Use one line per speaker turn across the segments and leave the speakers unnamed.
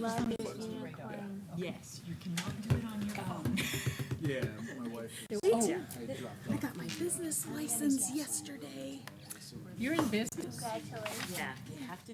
love unicorn.
Yes, you cannot do it on your phone.
Yeah, my wife.
I got my business license yesterday.
You're in business?
Congratulations.
Yeah, you have to.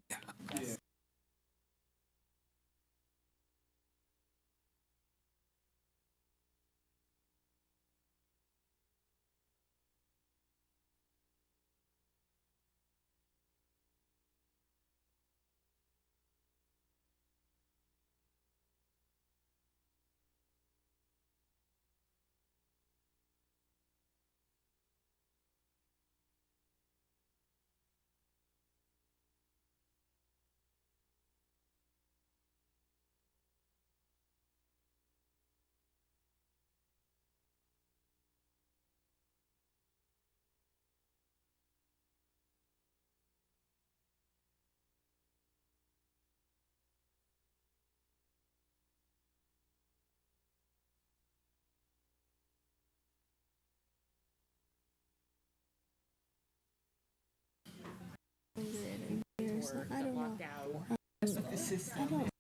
I don't know.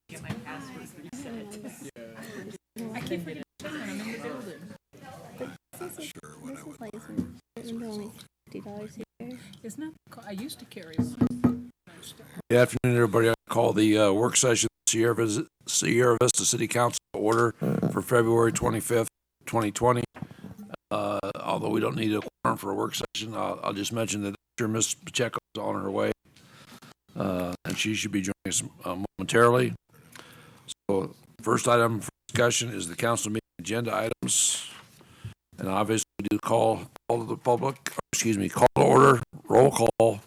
Get my password reset. I keep forgetting I'm in the building.
This is license. It's only $50 a year.
Isn't that, I used to carry one.
Good afternoon, everybody. I call the work session of Sierra Vista City Council to order for February 25th, 2020. Although we don't need a quorum for a work session, I'll just mention that Ms. Pacheco is on her way, and she should be joining us momentarily. So, first item for discussion is the council meeting agenda items, and obviously we do call to the public. Call to order, roll call.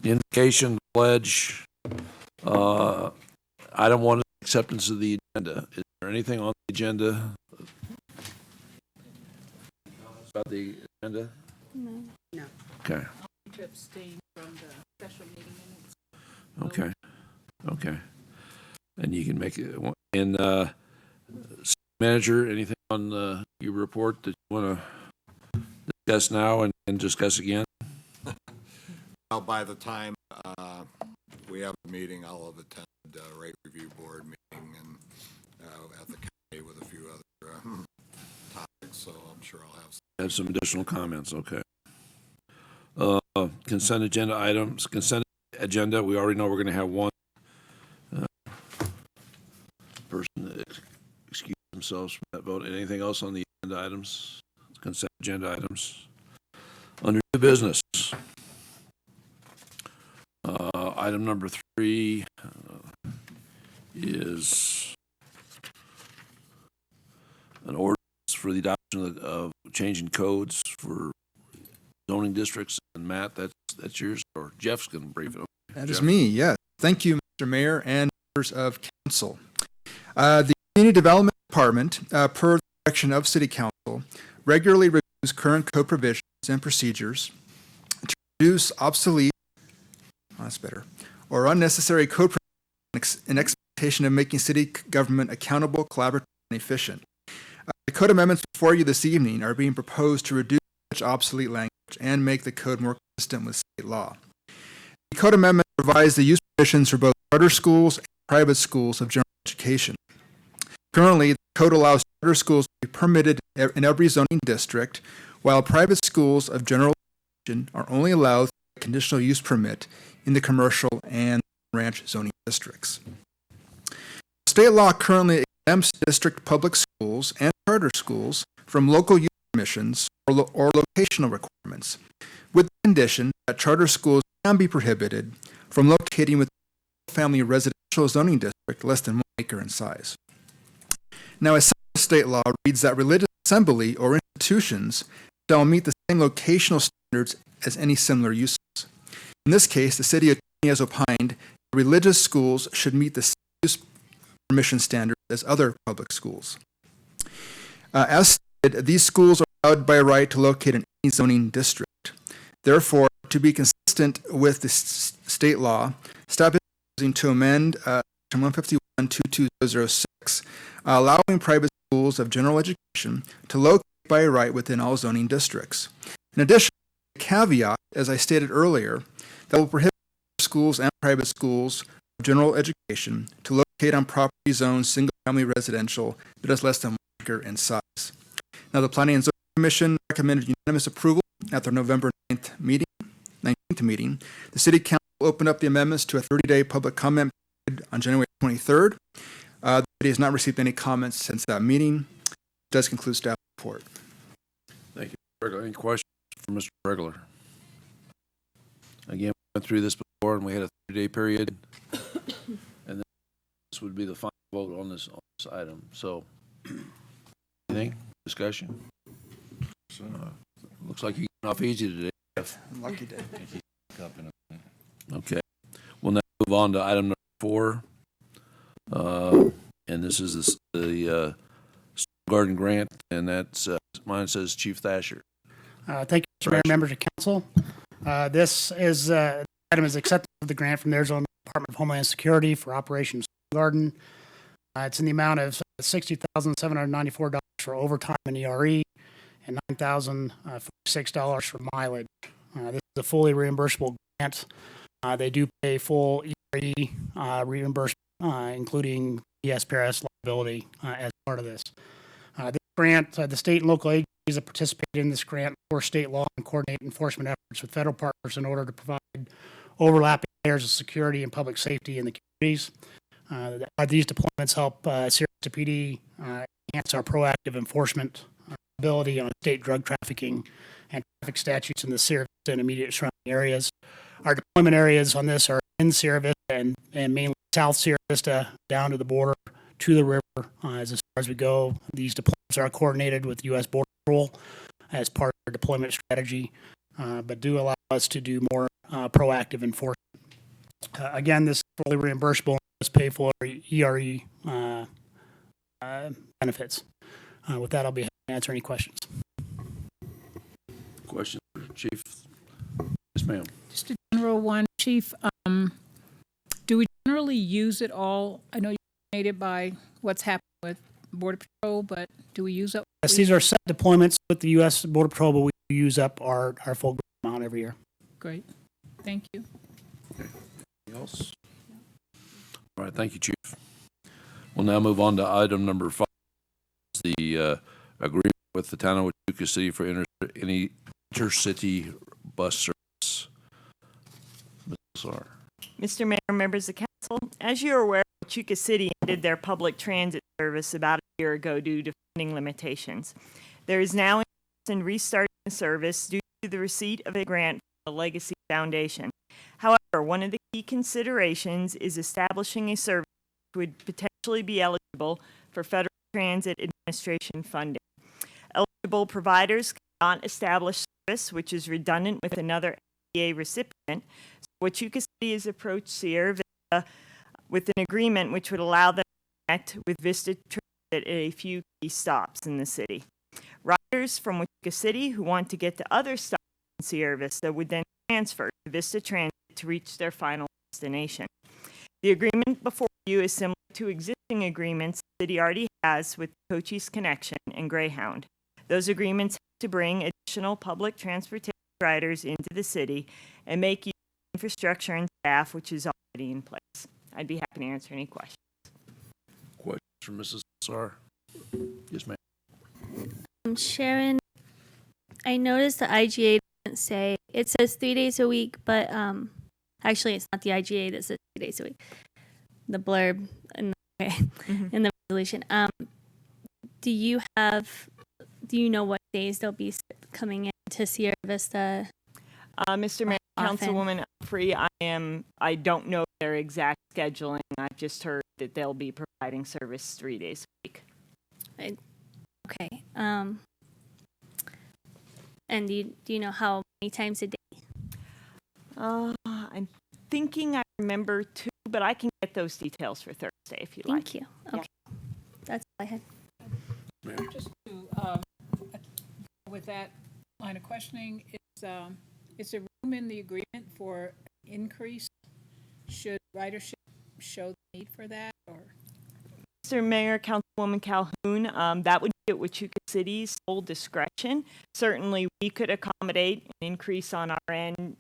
The invocation, pledge. Item 1 is acceptance of the agenda. Is there anything on the agenda? About the agenda?
No.
Okay.
To abstain from the special meeting minutes.
Okay. And you can make it. And manager, anything on your report that you want to discuss now and discuss again?
Well, by the time we have a meeting, I'll have attended a rate review board meeting and at the county with a few other topics, so I'm sure I'll have
Some additional comments, okay. Consent agenda items. Consent agenda, we already know we're going to have one person excuse themselves from that vote. Anything else on the agenda items? Consent agenda items. Under new business. Item number 3 is an ordinance for the adoption of changing codes for zoning districts. And Matt, that's yours, or Jeff's going to brief it.
That is me, yes. Thank you, Mr. Mayor and members of council. The Community Development Department, per the direction of City Council, regularly reviews current code provisions and procedures to reduce obsolete, or unnecessary code provisions in expectation of making city government accountable, collaborative, and efficient. The code amendments before you this evening are being proposed to reduce such obsolete language and make the code more consistent with state law. The code amendment provides the use permissions for both charter schools and private schools of general education. Currently, the code allows charter schools to be permitted in every zoning district, while private schools of general education are only allowed a conditional use permit in the commercial and ranch zoning districts. State law currently exempts district public schools and charter schools from local use permissions or locational requirements, with the condition that charter schools can be prohibited from locating within a family residential zoning district less than 1 acre in size. Now, a separate state law reads that religious assembly or institutions shall meet the same locational standards as any similar uses. In this case, the city attorney has opined that religious schools should meet the same use permission standards as other public schools. As stated, these schools are allowed by right to locate in any zoning district. Therefore, to be consistent with the state law, staff is proposing to amend Section 151-22006, allowing private schools of general education to locate by right within all zoning districts. In addition, a caveat, as I stated earlier, that will prohibit schools and private schools of general education to locate located on property zoned single-family residential that is less than 1 acre in size. Now, the Planning and Zoning Commission recommended unanimous approval at their November 19th meeting. The City Council opened up the amendments to a 30-day public comment period on January 23rd. The city has not received any comments since that meeting. This does conclude staff report.
Thank you, Mr. Regler. Any questions for Mr. Regler? Again, we went through this before, and we had a 30-day period, and then this would be the final vote on this item. So, anything? Discussion? Looks like you got off easy today.
Lucky day.
Okay. We'll now move on to item number 4. And this is the Garden Grant, and that's, mine says Chief Thacher.
Thank you, Mr. Mayor, members of council. This is, item is acceptance of the grant from the Arizona Department of Homeland Security for Operation Garden. It's in the amount of $60,794 for overtime and ERE and $9,046 for mileage. This is a fully reimbursable grant. They do pay full ERE reimbursement, including ESPRS liability as part of this. This grant, the state and local agencies that participate in this grant for state law and coordinate enforcement efforts with federal partners in order to provide overlapping layers of security and public safety in the communities. These deployments help Sierra Vista PD enhance our proactive enforcement ability on state drug trafficking and traffic statutes in the Sierra Vista and immediate surrounding areas. Our deployment areas on this are in Sierra Vista and mainly South Sierra Vista down to the border to the river as far as we go. These deployments are coordinated with U.S. Border Patrol as part of our deployment strategy, but do allow us to do more proactive enforcement. Again, this is fully reimbursable. Let's pay for ERE benefits. With that, I'll be happy to answer any questions.
Question for Chief? Yes, ma'am.
Just a general one, Chief. Do we generally use it all? I know you're fascinated by what's happening with Border Patrol, but do we use up?
Yes, these are set deployments with the U.S. Border Patrol, but we use up our full amount every year.
Great. Thank you.
Anything else? All right, thank you, Chief. We'll now move on to item number 5, the agreement with the town of Huachuca City for intercity bus service. Ms. Sarr.
Mr. Mayor, members of council, as you're aware, Huachuca City ended their public transit service about a year ago due to funding limitations. There is now interest in restarting the service due to the receipt of a grant from the Legacy Foundation. However, one of the key considerations is establishing a service which would potentially be eligible for Federal Transit Administration funding. Eligible providers cannot establish service which is redundant with another FTA recipient. So Huachuca City has approached Sierra Vista with an agreement which would allow them to connect with Vista Transit at a few key stops in the city. Riders from Huachuca City who want to get to other stops in Sierra Vista would then transfer to Vista Transit to reach their final destination. The agreement before you is similar to existing agreements the city already has with Cochise Connection and Greyhound. Those agreements have to bring additional public transportation riders into the city and make use of infrastructure and staff which is already in place. I'd be happy to answer any questions.
Questions for Mrs. Sarr? Yes, ma'am.
Sharon, I noticed the IGA doesn't say, it says 3 days a week, but actually it's not the IGA that says 3 days a week. The blurb in the resolution. Do you know what days they'll be coming in to Sierra Vista?
Mr. Mayor,
Often.
Councilwoman Free, I don't know their exact scheduling. I've just heard that they'll be providing service 3 days a week.
Okay. And do you know how many times a day?
I'm thinking I remember 2, but I can get those details for Thursday if you like.
Thank you. Okay. That's all I had.
Ma'am.
Just to, with that line of questioning, is there room in the agreement for increase? Should ridership show the need for that, or?
Mr. Mayor, Councilwoman Calhoun, that would be at Huachuca City's sole discretion. Certainly, we could accommodate an increase on our end.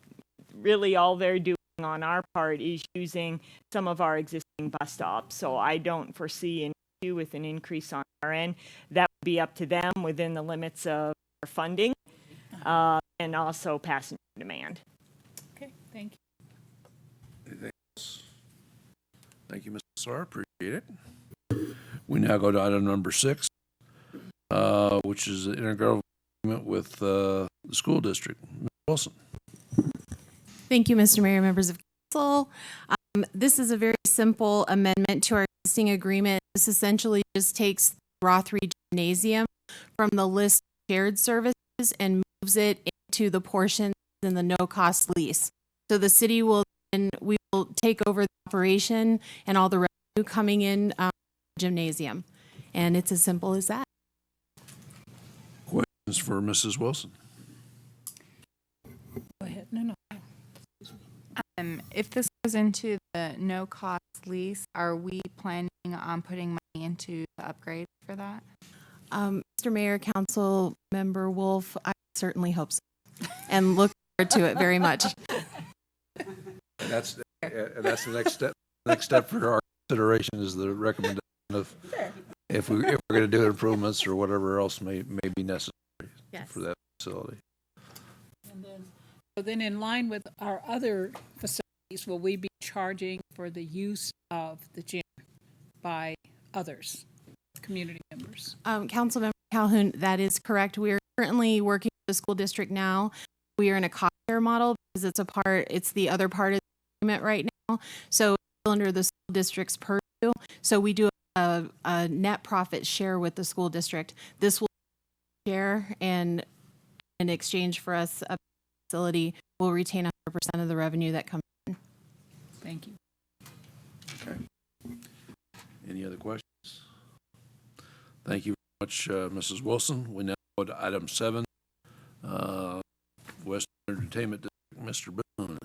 Really, all they're doing on our part is using some of our existing bus stops. So I don't foresee an issue with an increase on our end. That would be up to them within the limits of our funding and also passenger demand.
Okay, thank you.
Anything else? Thank you, Mr. Sar. Appreciate it. We now go to item number 6, which is an intergovernmental agreement with the school district. Ms. Wilson.
Thank you, Mr. Mayor, members of council. This is a very simple amendment to our existing agreement. This essentially just takes Rothery Gymnasium from the list of shared services and moves it into the portion in the no-cost lease. So the city will, and we will take over the operation and all the revenue coming in gymnasium. And it's as simple as that.
Questions for Mrs. Wilson?
Go ahead. No.
If this goes into the no-cost lease, are we planning on putting money into the upgrade for that?
Mr. Mayor, Council Member Wolf, I certainly hope so, and look forward to it very much.
That's the next step. Next step for our consideration is the recommendation of if we're going to do improvements or whatever else may be necessary for that facility.
So then in line with our other facilities, will we be charging for the use of the gym by others, community members?
Councilmember Calhoun, that is correct. We are currently working with the school district now. We are in a cost share model because it's the other part of the agreement right now. So it's still under the school district's purview. So we do a net profit share with the school district. This will share, and in exchange for us, a facility will retain 100% of the revenue that comes in.
Thank you.
Okay. Any other questions? Thank you very much, Mrs. Wilson. We now go to item 7, West Entertainment District, Mr. Boone.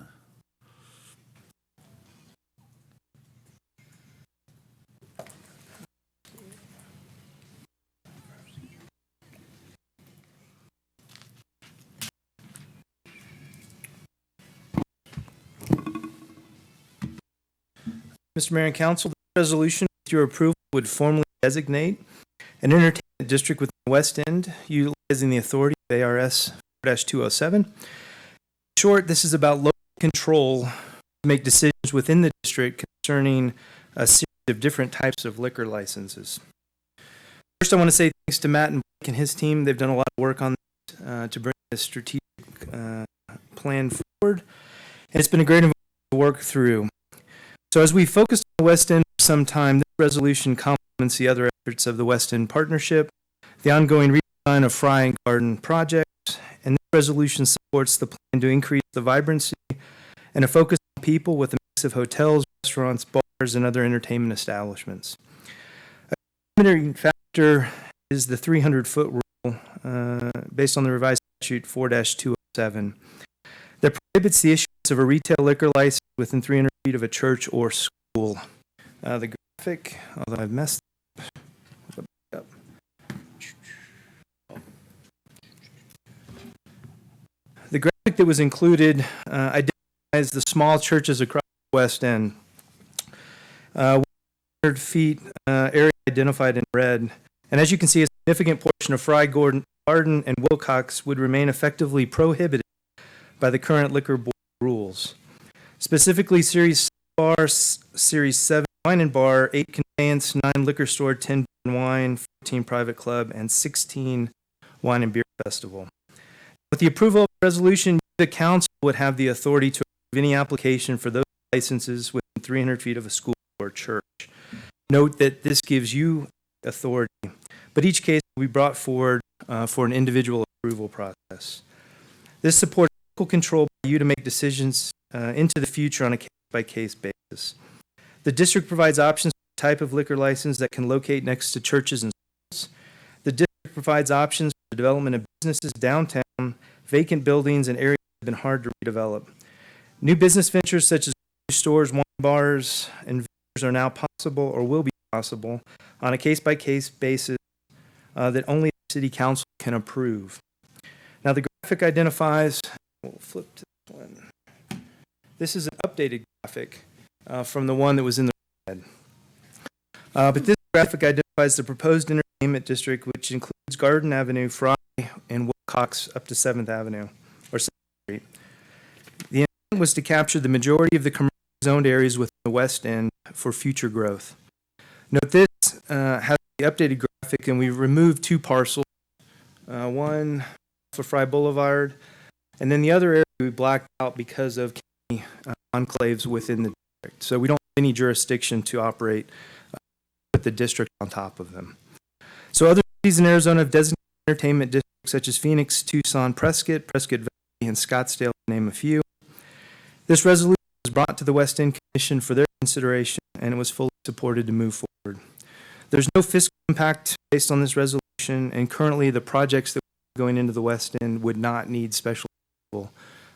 Mr. Mayor and Council, the resolution with your approval would formally designate an entertainment district within the West End, utilizing the authority of ARS 4-207. In short, this is about local control to make decisions within the district concerning a series of different types of liquor licenses. First, I want to say thanks to Matt and Blake and his team. They've done a lot of work on this to bring this strategic plan forward, and it's been a great environment to work through. So as we focused on the West End for some time, this resolution complements the other efforts of the West End Partnership, the ongoing redesign of Fry and Garden projects, and this resolution supports the plan to increase the vibrancy and a focus on people with a mix of hotels, restaurants, bars, and other entertainment establishments. A limiting factor is the 300-foot rule based on the revised statute 4-207 that prohibits the issuance of a retail liquor license within 300 feet of a church or school. The graphic, although I've messed up. The graphic that was included identifies the small churches across the West End. 100 feet area identified in red. And as you can see, a significant portion of Fry, Garden, and Wilcox would remain effectively prohibited by the current liquor board rules. Specifically, Series Bar, Series 7 Wine and Bar, 8 Conveyance, 9 Liquor Store, 10 Beer and Wine, 14 Private Club, and 16 Wine and Beer Festival. With the approval of the resolution, the council would have the authority to approve any application for those licenses within 300 feet of a school or church. Note that this gives you authority, but each case will be brought forward for an individual approval process. This supports local control by you to make decisions into the future on a case-by-case basis. The district provides options for the type of liquor license that can locate next to churches and schools. The district provides options for the development of businesses downtown, vacant buildings, and areas that have been hard to redevelop. New business ventures such as stores, wine bars, and vendors are now possible or will be possible on a case-by-case basis that only the city council can approve. Now the graphic identifies, we'll flip to this one. This is an update updated graphic from the one that was in the red. But this graphic identifies the proposed entertainment district, which includes Garden Avenue, Fry, and Wilcox up to 7th Avenue, or 7th Street. The intent was to capture the majority of the commercial zoned areas within the West End for future growth. Note this has the updated graphic, and we removed 2 parcels, one for Fry Boulevard, and then the other area we blacked out because of county enclaves within the district. So we don't have any jurisdiction to operate with the district on top of them. So other cities in Arizona have designated entertainment districts such as Phoenix, Tucson, Prescott, Prescott Valley, and Scottsdale, to name a few. This resolution was brought to the West End Commission for their consideration, and it was fully supported to move forward. There's no fiscal impact based on this resolution, and currently the projects that are going into the West End would not need special approval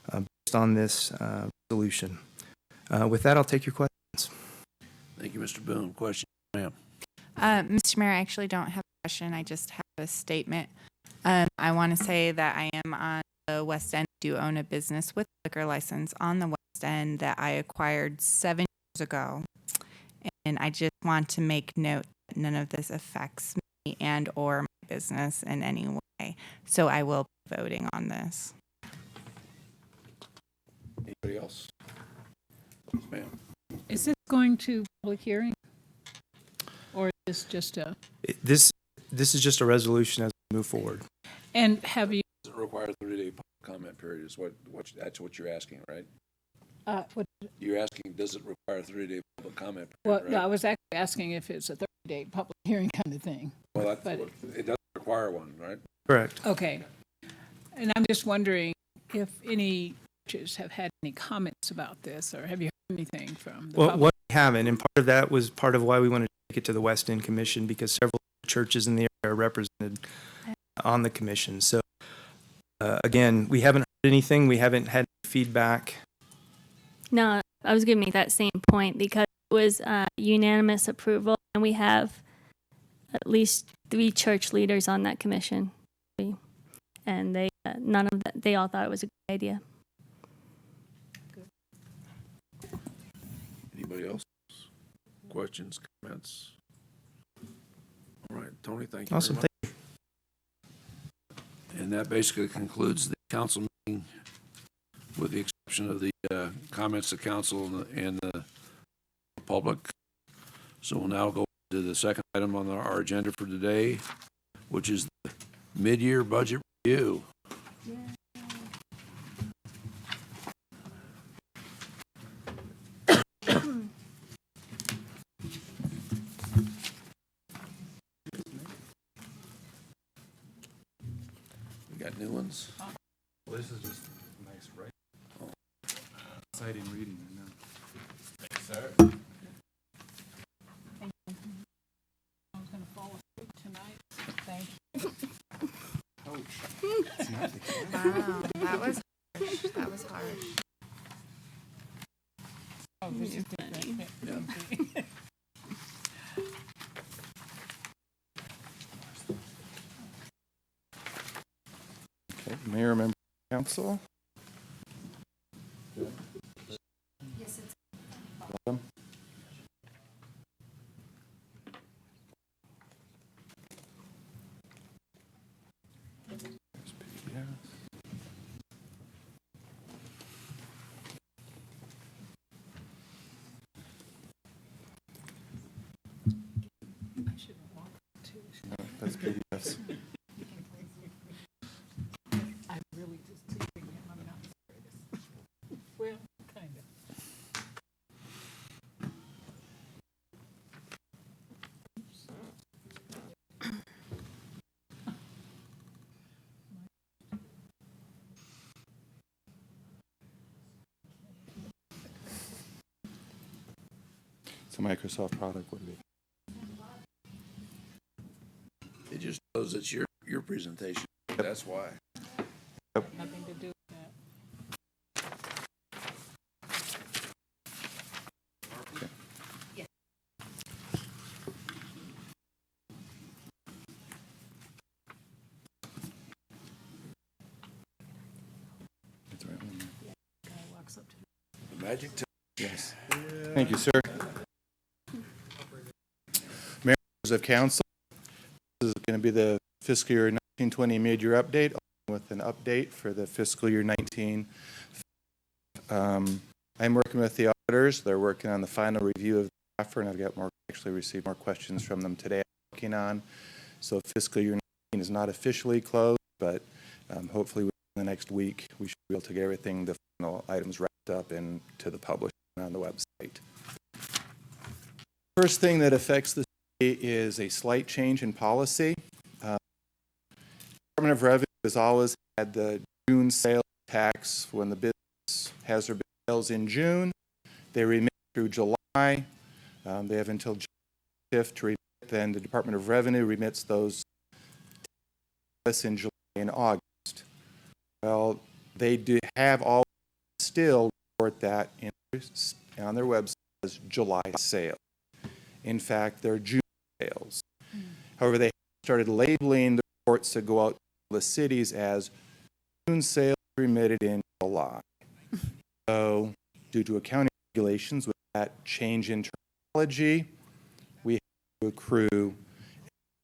based on this resolution. With that, I'll take your questions.
Thank you, Mr. Boone. Question, ma'am.
Mr. Mayor, I actually don't have a question. I just have a statement. I want to say that I am on the West End. I do own a business with a liquor license on the West End that I acquired 7 years ago. And I just want to make note that none of this affects me and or my business in any way. So I will be voting on this.
Anybody else? Yes, ma'am.
Is this going to public hearing? Or is this just a,
This is just a resolution as we move forward.
and have you,
Does it require a 30-day public comment period is that's what you're asking, right?
what,
You're asking, does it require a 30-day public comment
well,
period,
no, I
right?
was actually asking if it's a 30-day public hearing kind of thing.
Well, that's
but-
what, it doesn't require one, right?
Correct.
Okay. And I'm just wondering if any churches have had any comments about this, or have you heard anything from the
Well,
public?
what we haven't, and part of that was part of why we wanted to take it to the West End Commission, because several churches in the area are represented on the commission. So, again, we haven't heard anything. We haven't had feedback.
No, I was going to make that same point because it was unanimous approval, and we have at least 3 church leaders on that commission, and they none of that, they all thought it was a good idea.
Anybody else? Questions, comments? All right, Tony, thank you
Awesome.
very much. And that basically concludes the council meeting, with the exception of the comments to council and the public. So we'll now go to the second item on our agenda for today, which is the mid-year budget review. We got new ones?
Well, this is just nice, right? Exciting reading, I know. Thanks, sir.
I was going to fall asleep tonight. Thank you.
Wow, that was harsh. That was harsh.
Oh, this is different.
Okay, Mayor, member of council. Welcome. There's PDF. That's PDFs.
I'm really just teasing him. I'm not serious. Well, kind of.
It's a Microsoft product, would be.
It just knows it's your presentation. That's why.
Nothing to do with that.
That's the right one.
Guy walks up to
The magic
Yes. Thank you, sir. Members of council, this is going to be the fiscal year 1920 mid-year update, along with an update for the fiscal year 19. I'm working with the auditors. They're working on the final review of the offer, and I've got actually received more questions from them today I'm working on. So fiscal year 19 is not officially closed, but hopefully within the next week, we should be able to get everything, the final items wrapped up and to the publisher on the website. First thing that affects the city is a slight change in policy. Department of Revenue has always had the June sales tax. When the business has their sales in June, they remit through July. They have until June 5th to remit. Then the Department of Revenue remits those in July and August. Well, they do have all still report that on their website as July sales. In fact, they're June sales. However, they started labeling the reports that go out to the cities as June sales remitted in July. So, due to accounting regulations, with that change in terminology, we have to accrue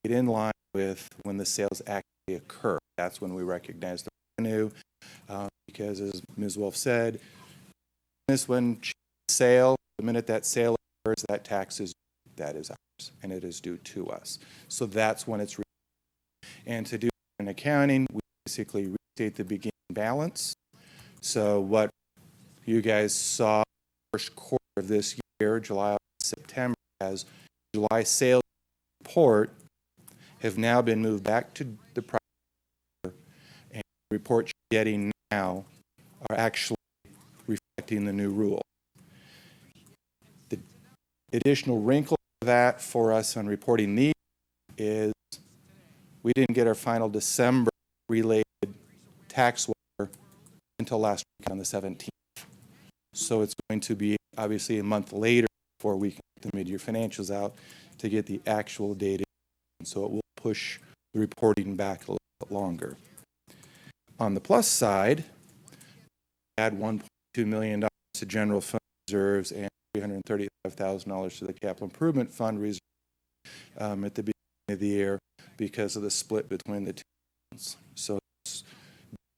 it in line with when the sales actually occur. That's when we recognize the revenue, because as Ms. Wolf said, when sale, the minute that sale occurs, that tax is that is ours, and it is due to us. So that's when it's and to do an accounting, we basically restate the beginning balance. So what you guys saw first quarter of this year, July, September, as July sales report have now been moved back to the prior year, and the reports you're getting now are actually reflecting the new rule. The additional wrinkle of that for us on reporting these is we didn't get our final December related tax wire until last week on the 17th. So it's going to be obviously a month later before we can get the mid-year financials out to get the actual data. So it will push the reporting back a little bit longer. On the plus side, add $1.2 million to general fund reserves and $335,000 to the capital improvement fund reserve at the beginning of the year because of the split between the two funds. So it's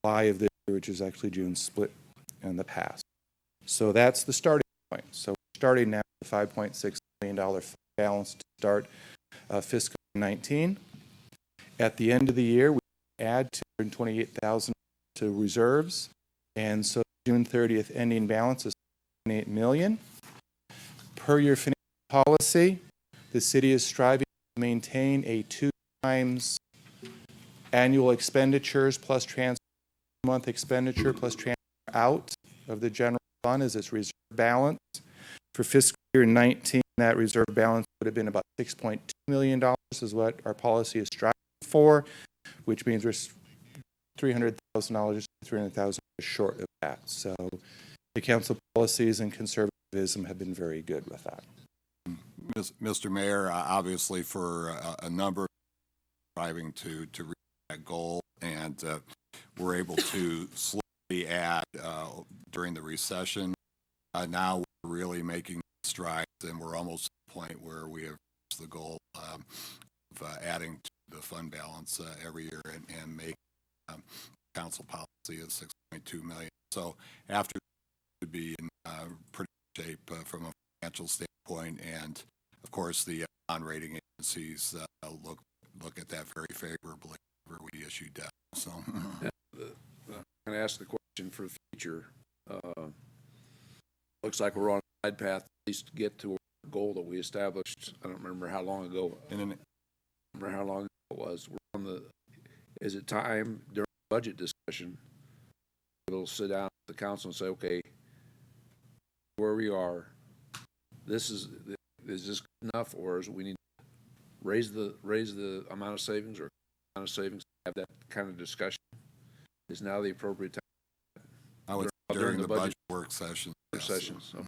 July of this year, which is actually June, split in the past. So that's the starting point. So we're starting now with a $5.6 million balance to start fiscal 19. At the end of the year, we add $228,000 to reserves, and so June 30th ending balance is $28 million. Per your financial policy, the city is striving to maintain a 2 times annual expenditures plus transfer month expenditure plus transfer out of the general fund as its reserve balance. For fiscal year 19, that reserve balance would have been about $6.2 million is what our policy is striving for, which means we're $300,000, $300,000 short of that. So the council policies and conservatism have been very good with that.
Mr. Mayor, obviously for a number of striving to reach that goal, and we're able to slowly add during the recession. Now we're really making strides, and we're almost at the point where we have reached the goal of adding to the fund balance every year and make council policy at $6.2 million. So after to be in pretty good shape from a financial standpoint, and of course the bond rating agencies look at that very favorably whenever we issue debt. So
I'm going to ask the question for the future. Looks like we're on a glide path at least to get to a goal that we established. I don't remember how long ago. I don't remember how long ago it was. We're on the. Is it time during the budget discussion we'll sit down with the council and say, okay, where we are, is this good enough, or is we need to raise the amount of savings or amount of savings? Have that kind of discussion. Is now the appropriate time?
I would during the budget work session.
Yes. So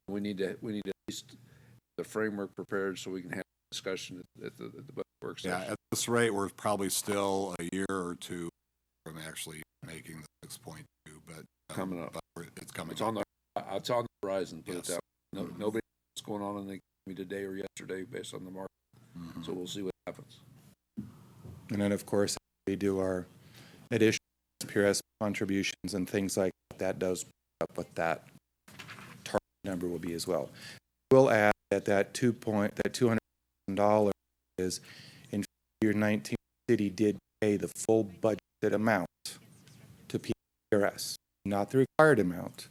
we need to at least the framework prepared so we can have a discussion at the budget work session.
Yeah, at this rate, we're probably still a year or two from actually making the 6.2, but
coming up.
But it's coming.
It's on the It's on the horizon, put it
Yes.
that way. No, nobody knows what's going on in the economy today or yesterday based on the market. So we'll see what happens.
And then, of course, we do our additional PRS contributions and things like that does up what that target number will be as well. We'll add that $200,000 is in year 19, the city did pay the full budgeted amount to PRS, not the required amount,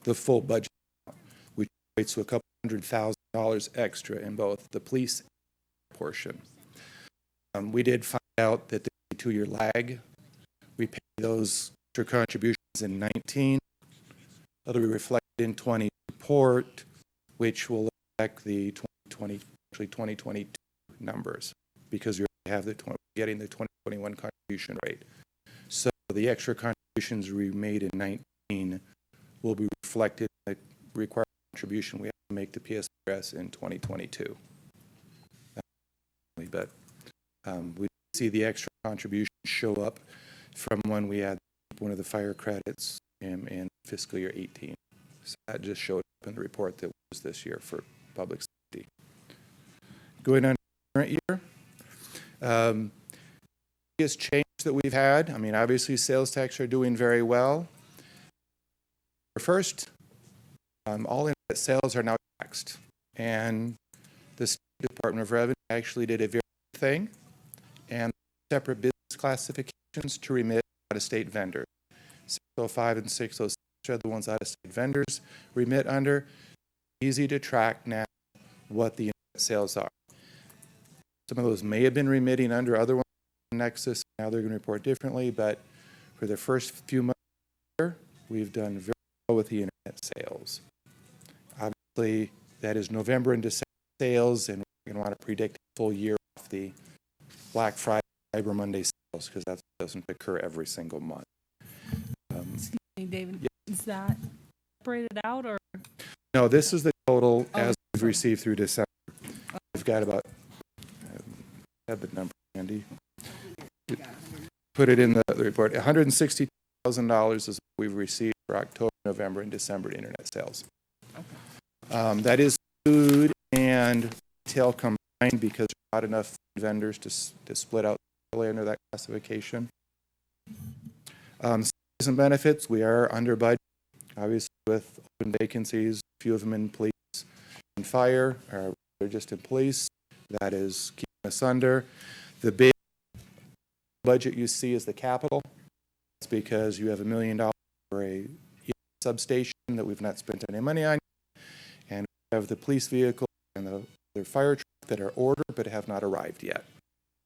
the full budget amount, which equates to a couple $100,000 extra in both the police portion. We did find out that the 2-year lag, we pay those extra contributions in 19. That'll be reflected in 20 report, which will affect the 2022 numbers because you have getting the 2021 contribution rate. So the extra contributions we made in 19 will be reflected in the required contribution we have to make to PSPRS in 2022. But we see the extra contribution show up from when we had one of the fire credits in fiscal year 18. So that just showed up in the report that was this year for public safety. Going on to the current year, biggest change that we've had, I mean, obviously sales tax are doing very well. First, all internet sales are now taxed, and the State Department of Revenue actually did a very good thing, and separate business classifications to remit out-of-state vendors. 605 and 606 are the ones out-of-state vendors remit under. Easy to track now what the internet sales are. Some of those may have been remitting under other ones, Nexus, now they're going to report differently, but for the first few months here, we've done very well with the internet sales. Obviously, that is November and December sales, and we're going to want to predict a full year off the Black Friday, Cyber Monday sales, because that doesn't occur every single month.
Excuse me, David,
yeah.
is that separated out or?
No, this is the total
Oh,
as we've received through December. We've got about, have the number, Andy. Put it in the report. $160,000 is what we've received for October, November, and December internet sales. Okay. That is food and retail combined because there's not enough vendors to split out under that classification. Salaries and benefits, we are under budget, obviously with open vacancies, a few of them in police and fire, or they're just in police. That is keeping us under. The big budget you see is the capital. It's because you have $1 million for a substation that we've not spent any money on, and we have the police vehicle and the fire truck that are ordered but have not arrived yet.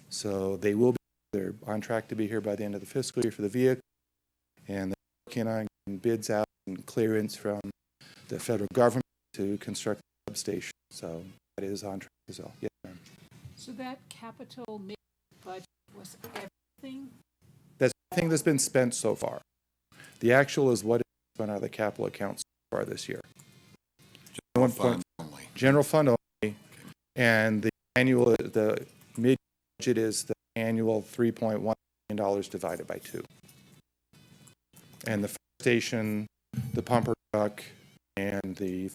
So they're on track to be here by the end of the fiscal year for the vehicle, and they're working on getting bids out and clearance from the federal government to construct the substation. So that is on track as well. Yes, ma'am.
So that capital budget was everything?
That's everything that's been spent so far. The actual is what is spent out of the capital accounts so far this year.
General fund only.
General fund only, and the annual, the mid budget is the annual $3.1 million divided by 2. And the fire station, the pumper truck, and the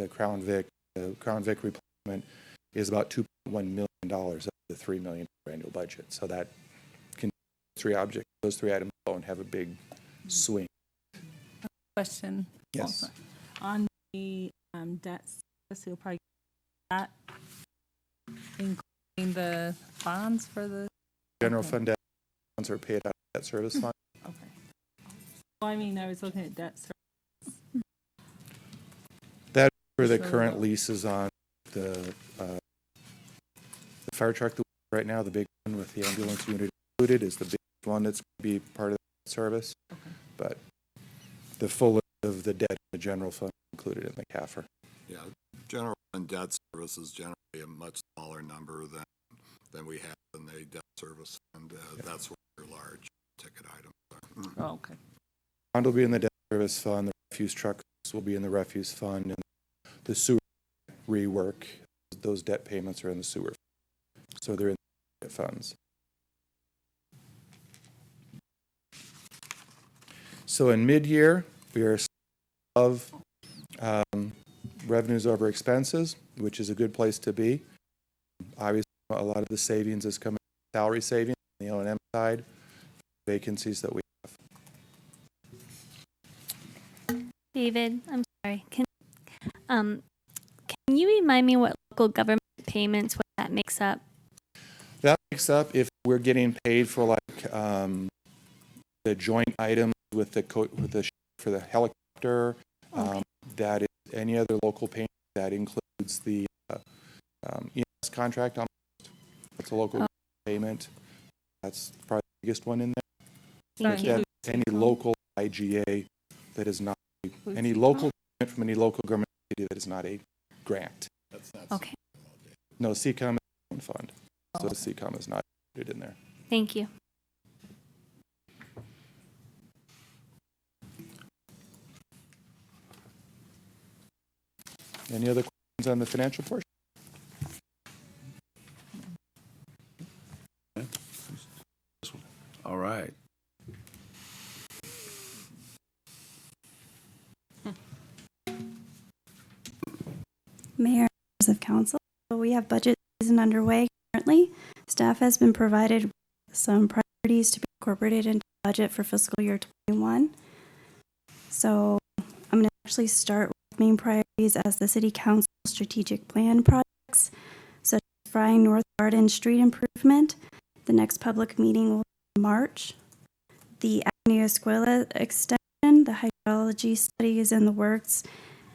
Crown Vic replacement is about $2.1 million of the $3 million annual budget. So that can those three items alone have a big swing.
Question.
Yes.
Also. On the debt service, you'll probably get that, including the bonds for the.
General fund debt funds are paid out of that service fund.
Okay. Well, I mean, I was looking at debt service.
That's for the
Sure.
current leases on the fire truck that we have right now, the big one with the ambulance unit included, is the big one that's going to be part of the service.
Okay.
But the full of the debt in the general fund included in the CAFR.
Yeah, general fund debt service is generally a much smaller number than we have in the debt service fund. That's where your large ticket items are.
Oh, okay.
Bond will be in the debt service fund, the refuse trucks will be in the refuse fund, and the sewer rework, those debt payments are in the sewer fund. So they're in the funds. So in mid-year, we are above revenues over expenses, which is a good place to be. Obviously, a lot of the savings is coming from salary savings on the O&M side, vacancies that we have.
David, I'm sorry. Can you remind me what local government payments, what that makes up?
That makes up if we're getting paid for like the joint items with the for the helicopter.
Okay.
That is any other local payment that includes the EMS contract. That's a local payment. That's probably the biggest one in there.
Thank you.
That's any local IGA that is not any local payment from any local government entity that is not a grant.
Okay.
No, CCOM is its own fund, so the CCOM is not included in there.
Thank you.
Any other questions on the financial portion?
All right.
Mayor, members of council, we have budget season underway currently. Staff has been provided with some priorities to be incorporated into the budget for fiscal year 21. So I'm going to actually start with main priorities as the city council strategic plan projects, such as Frying North Garden street improvement. The next public meeting will be in March. The Avenue Escuela extension, the hydrology study is in the works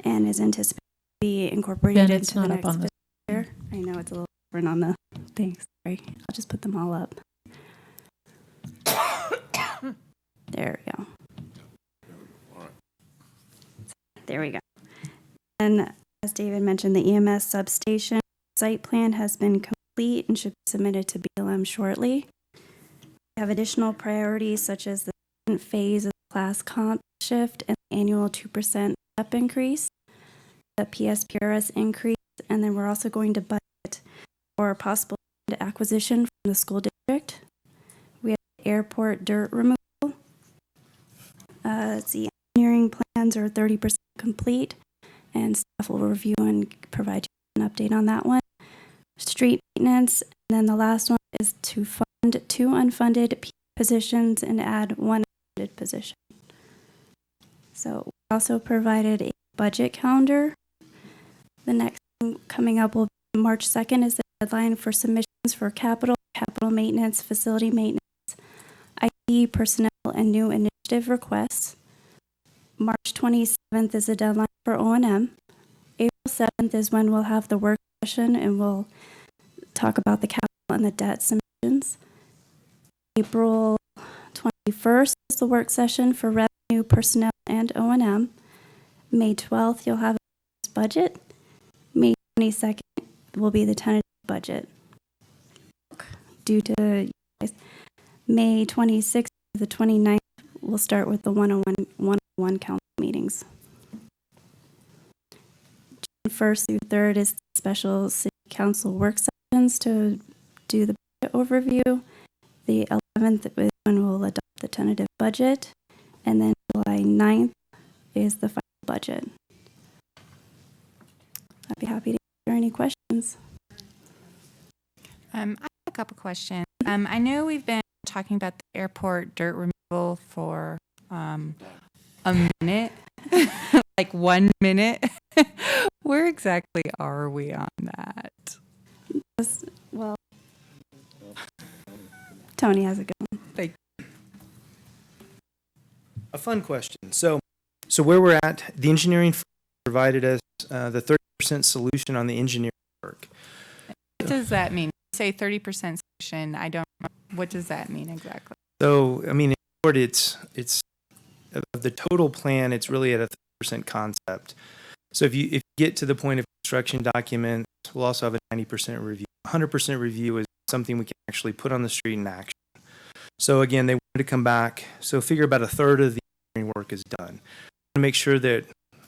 and is anticipated be incorporated into the next fiscal year. I know it's a little different on the thing. Sorry, I'll just put them all up. There we go. There we go. And as David mentioned, the EMS substation site plan has been complete and should be submitted to BLM shortly. We have additional priorities such as the second phase of the class comp shift and the annual 2% step increase, the PSPRS increase, and then we're also going to budget for possible acquisition from the school district. We have airport dirt removal. The engineering plans are 30% complete, and staff will review and provide you an update on that one. Street maintenance, and then the last one is to fund 2 unfunded positions and add 1 funded position. So we also provided a budget calendar. The next thing coming up will be March 2nd is the deadline for submissions for capital maintenance, facility maintenance, IT, personnel, and new initiative requests. March 27th is the deadline for O&M. April 7th is when we'll have the work session and we'll talk about the capital and the debt submissions. April 21st is the work session for revenue, personnel, and O&M. May 12th, you'll have a budget. May 22nd will be the tentative budget. Due to May 26th to the 29th, we'll start with the 101 council meetings. June 1st through 3rd is the special city council work sessions to do the budget overview. The 11th is when we'll adopt the tentative budget. And then July 9th is the final budget. I'd be happy to answer any questions.
I have a couple questions. I know we've been talking about the airport dirt removal for a minute, like 1 minute. Where exactly are we on that?
Well, Tony has a good one.
A fun question. So where we're at, the engineering firm provided us the 30% solution on the engineering work.
What does that mean? Say 30% solution. I don't know. What does that mean exactly?
So, I mean, in short, it's of the total plan, it's really at a 30% concept. So if you get to the point of construction documents, we'll also have a 90% review. 100% review is something we can actually put on the street in action. So again, they wanted to come back. So figure about a third of the engineering work is done. To make sure that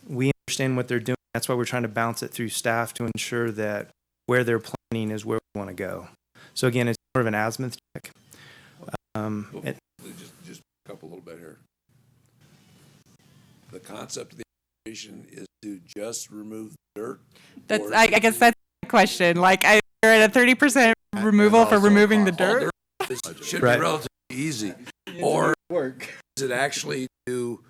we understand what they're doing. That's why we're trying to bounce it through staff to ensure that where they're planning is where we want to go. So again, it's more of an azimuth check.
Just back up a little bit here. The concept of the application is to just remove the dirt?
That's,
Or
I guess that's the question. Like, you're at a 30% removal for removing the dirt?
This should
Right.
be relatively easy. Or is it actually to do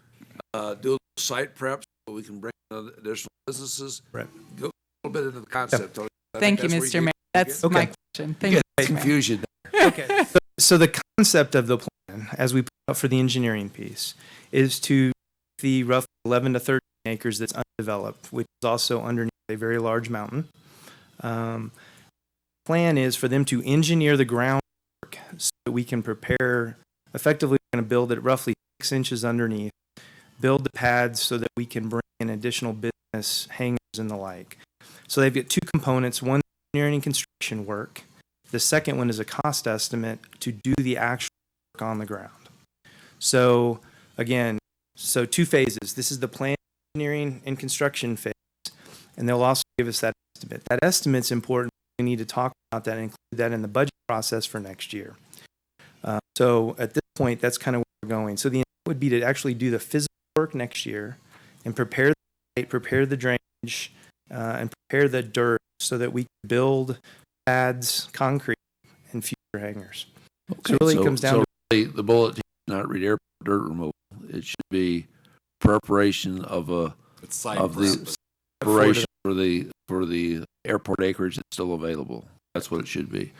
a little site prep so we can bring in additional businesses?
Right.
Go a little bit into the concept. Tony. I
Thank
think
you,
that's where
Mr. Mayor. That's
Okay.
my question. Thank
You
you,
get
Mr. Mayor.
confusion.
Okay. So the concept of the plan, as we put out for the engineering piece, is to the roughly 11 to 13 acres that's undeveloped, which is also underneath a very large mountain. Plan is for them to engineer the groundwork so that we can prepare. Effectively, we're going to build it roughly 6 inches underneath, build the pads so that we can bring in additional business hangars and the like. So they've got two components: one, engineering and construction work. The second one is a cost estimate to do the actual work on the ground. So again, so 2 phases. This is the plan, engineering and construction phase, and they'll also give us that estimate. That estimate's important. We need to talk about that and include that in the budget process for next year. So at this point, that's kind of where we're going. So the intent would be to actually do the physical work next year and prepare the site, prepare the drainage, and prepare the dirt so that we can build pads, concrete, and future hangars. So it really comes down to
really, the bullet should not read airport dirt removal. It should be preparation of
It's site
of
prep.
the preparation for the airport acreage that's still available. That's what it should be,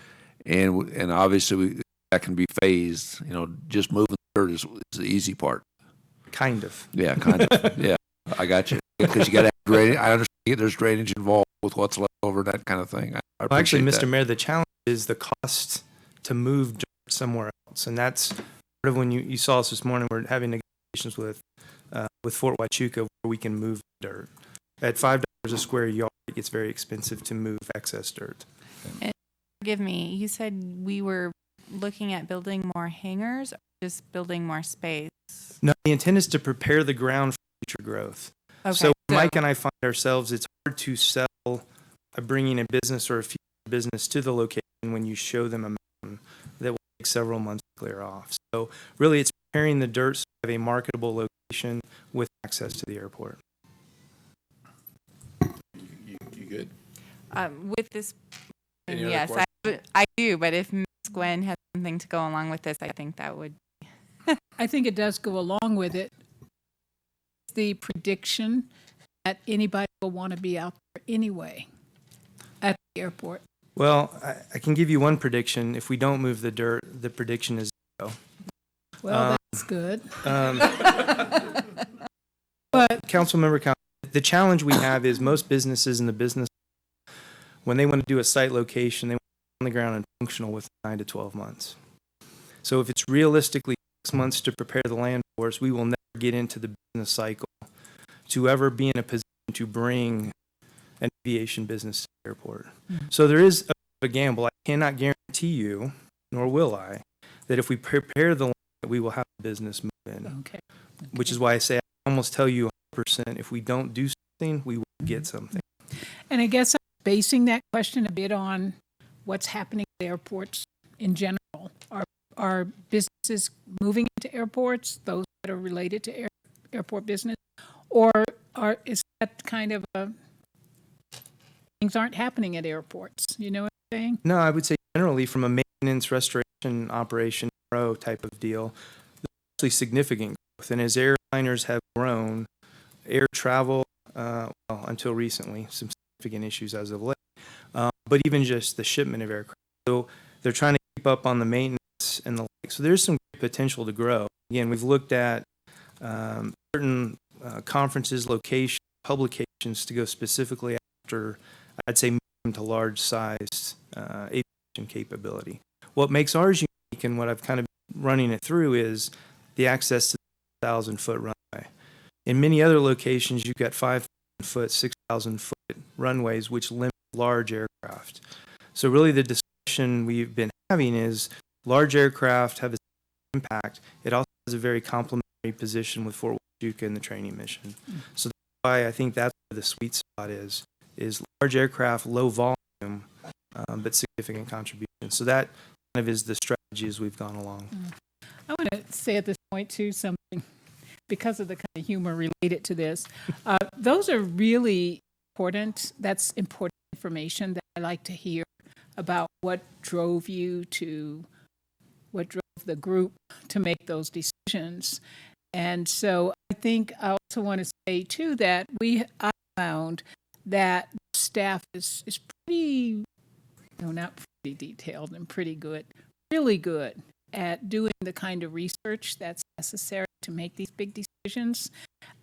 and obviously that can be phased. You know, just moving the dirt is the easy part.
kind of.
Yeah, kind of. Yeah, I got you. Because you got to have drainage. I understand there's drainage involved with what's left over and that kind of thing. I
Well, actually,
appreciate
Mr.
that.
Mayor, the challenge is the cost to move dirt somewhere else, and that's part of when you saw us this morning. We're having negotiations with Fort Huachuca where we can move dirt. At $5 a square yard, it gets very expensive to move excess dirt.
Forgive me, you said we were looking at building more hangars or just building more space?
No, the intent is to prepare the ground for future growth.
Okay,
So Mike and I find ourselves, it's hard to sell bringing a business or a future business to the location when you show them a mountain that will take several months to clear off. So really, it's preparing the dirt so we have a marketable location with access to the airport.
You good?
With this,
Any other
yes, I do, but if Ms. Gwen has something to go along with this, I think that would.
I think it does go along with it. The prediction that anybody will want to be out there anyway at the airport.
Well, I can give you one prediction. If we don't move the dirt, the prediction is zero.
Well, that's good.
But Councilmember, the challenge we have is most businesses in the business, when they want to do a site location, they want it on the ground and functional within 9 to 12 months. So if it's realistically 6 months to prepare the land for us, we will never get into the business cycle to ever be in a position to bring an aviation business to the airport. So there is a gamble. I cannot guarantee you, nor will I, that if we prepare the land, that we will have a business move in.
Okay.
Which is why I say I almost tell you 100%, if we don't do something, we will get something.
And I guess I'm basing that question a bit on what's happening at airports in general. Are businesses moving into airports, those that are related to airport business? Or is that kind of things aren't happening at airports? You know what I'm saying?
No, I would say generally from a maintenance, restoration, operation, pro type of deal, there's actually significant growth. And as airliners have grown, air travel, well, until recently, some significant issues as of late, but even just the shipment of aircraft. So they're trying to keep up on the maintenance and the like. So there's some potential to grow. Again, we've looked at certain conferences, locations, publications to go specifically after, I'd say, medium to large sized aviation capability. What makes ours unique and what I've kind of running it through is the access to the 1,000-foot runway. In many other locations, you've got 5,000-foot, 6,000-foot runways, which limit large aircraft. So really the discussion we've been having is large aircraft have a impact. It also has a very complementary position with Fort Huachuca and the training mission. So that's why I think that's where the sweet spot is large aircraft, low volume, but significant contribution. So that kind of is the strategy as we've gone along.
I want to say at this point too something. because of the kind of humor related to this. Those are really important. That's important information that I like to hear about what drove the group to make those decisions. And so I think I also want to say too that I found that staff is pretty, no, not pretty detailed and pretty good, really good at doing the kind of research that's necessary to make these big decisions.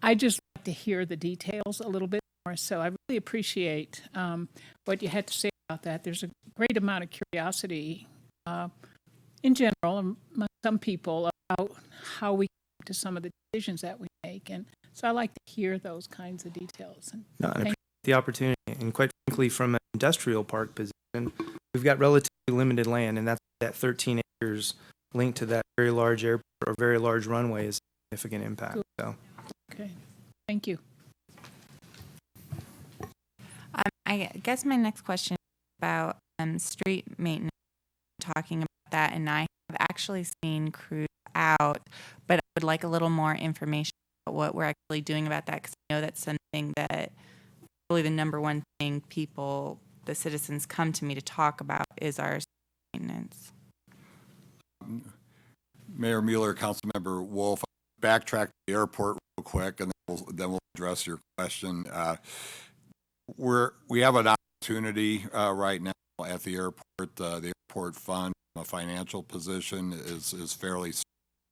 I just like to hear the details a little bit more. So I really appreciate what you had to say about that. There's a great amount of curiosity in general among some people about how we come to some of the decisions that we make. And so I like to hear those kinds of details. And
No, I appreciate the opportunity. And quite frankly, from an industrial park position, we've got relatively limited land, and that's that 13 acres linked to that very large airport or very large runway is a significant impact. So,
okay, thank you.
I guess my next question is about street maintenance, talking about that, and I have actually seen crews out, but I would like a little more information about what we're actually doing about that, because I know that's something that really the number one thing the citizens come to me to talk about is our maintenance.
Mayor Mueller, Councilmember Wolf, backtrack to the airport real quick, and then we'll address your question. We have an opportunity right now at the airport. The airport fund, from a financial position, is fairly strong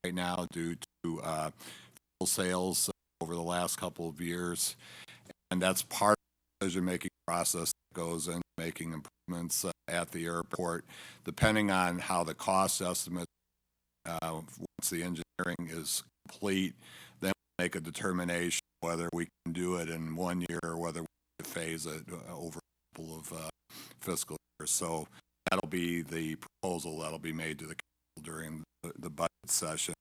right now due to fuel sales over the last couple of years, and that's part of the decision-making process that goes into making improvements at the airport. Depending on how the cost estimate, once the engineering is complete, then we'll make a determination whether we can do it in 1 year or whether we can phase it over a couple of fiscal years. So that'll be the proposal that'll be made to the council during the budget session.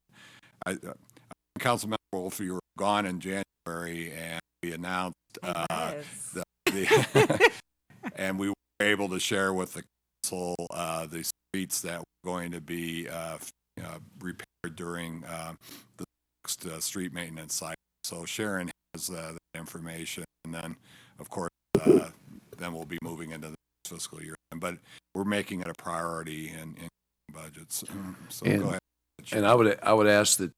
Councilmember Wolf, you were gone in January, and we announced and we were able to share with the council the streets that were going to be repaired during the next street maintenance cycle. So Sharon has that information, and then, of course, then we'll be moving into the next fiscal year. But we're making it a priority in budgets. So go ahead.
And I would ask that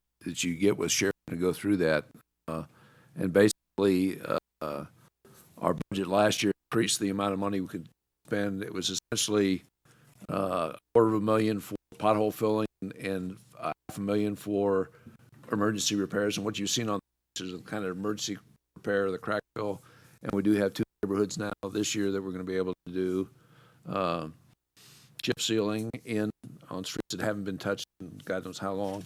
you get with Sharon to go through that. And basically, our budget last year increased the amount of money we could spend. It was essentially $250,000 for pothole filling and $500,000 for emergency repairs. And what you've seen on this is a kind of emergency repair of the crack fill. And we do have 2 neighborhoods now this year that we're going to be able to do chip sealing on streets that haven't been touched in God knows how long.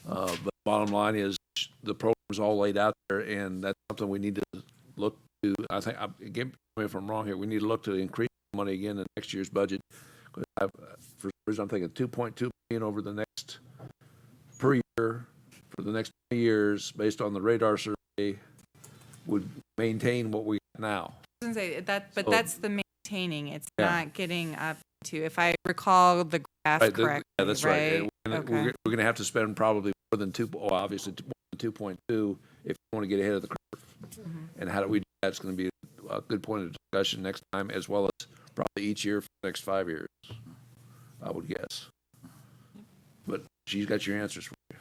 But bottom line is the program's all laid out there, and that's something we need to look to. I think, again, if I'm wrong here, we need to look to increase money again in next year's budget. For some reason, I'm thinking $2.2 million over the next per year for the next 20 years, based on the radar survey, would maintain what we have now.
I was gonna say that, but that's the maintaining. It's not getting up to, if I recall the graph correctly.
Yeah, that's right.
Okay.
We're going to have to spend probably more than obviously more than 2.2 if we want to get ahead of the curve. And how do we do that? It's going to be a good point of discussion next time, as well as probably each year for the next 5 years, I would guess. But she's got your answers for you.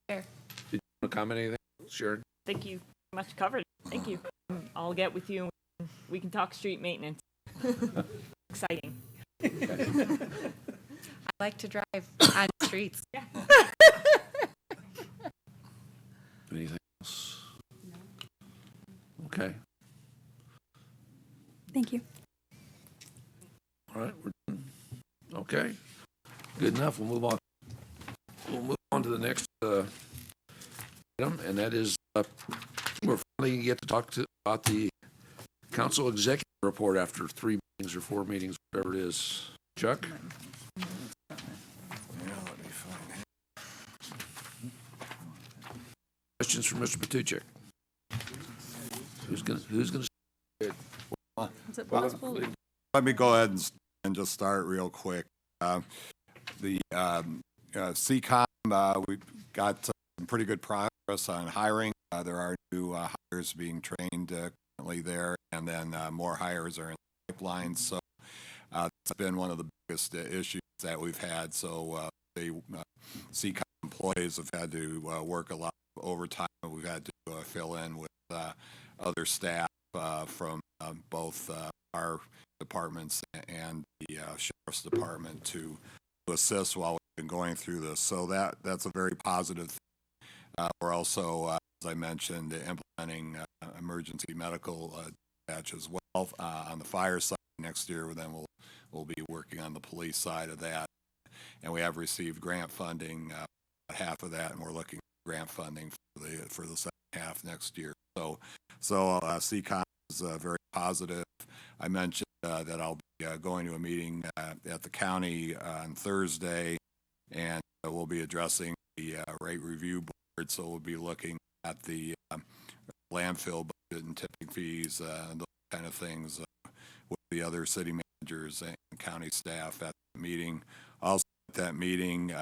Fair.
Did you want to comment anything, Sharon?
I think you pretty much covered it. Thank you. I'll get with you and we can talk street maintenance. Exciting.
I like to drive on streets.
Yeah.
Anything else? Okay.
Thank you.
All right. We're done. Okay. Good enough. We'll move on. We'll move on to the next item, and that is we're finally get to talk about the council executive report after 3 meetings or 4 meetings, whatever it is. Chuck?
Yeah, let me find it.
Questions for Mr. Patuchek? Who's gonna
Is it possible?
Let me go ahead and just start real quick. The CCON we've got some pretty good progress on hiring. There are new hires being trained currently there, and then more hires are in the pipeline. So that's been one of the biggest issues that we've had. So the CCOM employees have had to work a lot of overtime. We've had to fill in with other staff from both our departments and the sheriff's department to assist while we've been going through this. So that's a very positive thing. We're also, as I mentioned, implementing emergency medical dispatch as well on the fire side. Next year, then we'll be working on the police side of that. And we have received grant funding, half of that, and we're looking at grant funding for the second half next year. So CCOM is very positive. I mentioned that I'll be going to a meeting at the county on Thursday, and we'll be addressing the rate review board. So we'll be looking at the landfill budget and tipping fees and those kind of things with the other city managers and county staff at the meeting. Also at that meeting,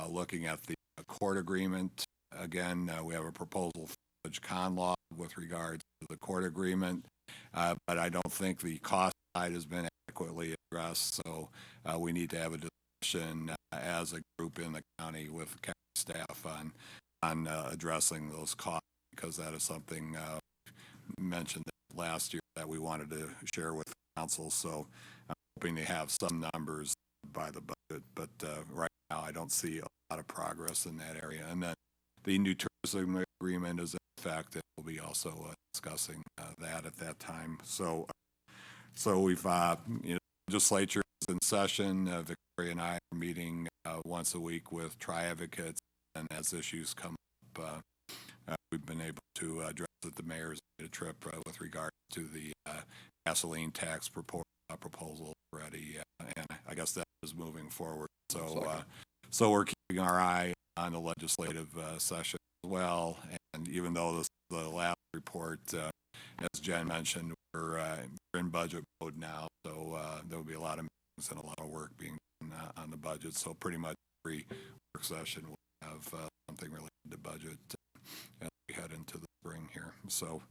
looking at the court agreement. Again, we have a proposal for Judge Conlaw with regards to the court agreement, but I don't think the cost side has been adequately addressed. So we need to have a discussion as a group in the county with county staff on addressing those costs, because that is something mentioned last year that we wanted to share with the council. So I'm hoping to have some numbers by the budget, but right now I don't see a lot of progress in that area. And then the new tourism agreement is in effect, and we'll be also discussing that at that time. So we've, legislature is in session. Victoria and I are meeting once a week with tri-advocates, and as issues come up, we've been able to address it. The mayor's made a trip with regard to the gasoline tax proposal already, and I guess that is moving forward. So we're keeping our eye on the legislative session as well. And even though this is the last report, as Jen mentioned, we're in budget mode now, so there'll be a lot of meetings and a lot of work being done on the budget. So pretty much every work session will have something related to budget as we head into the spring here. So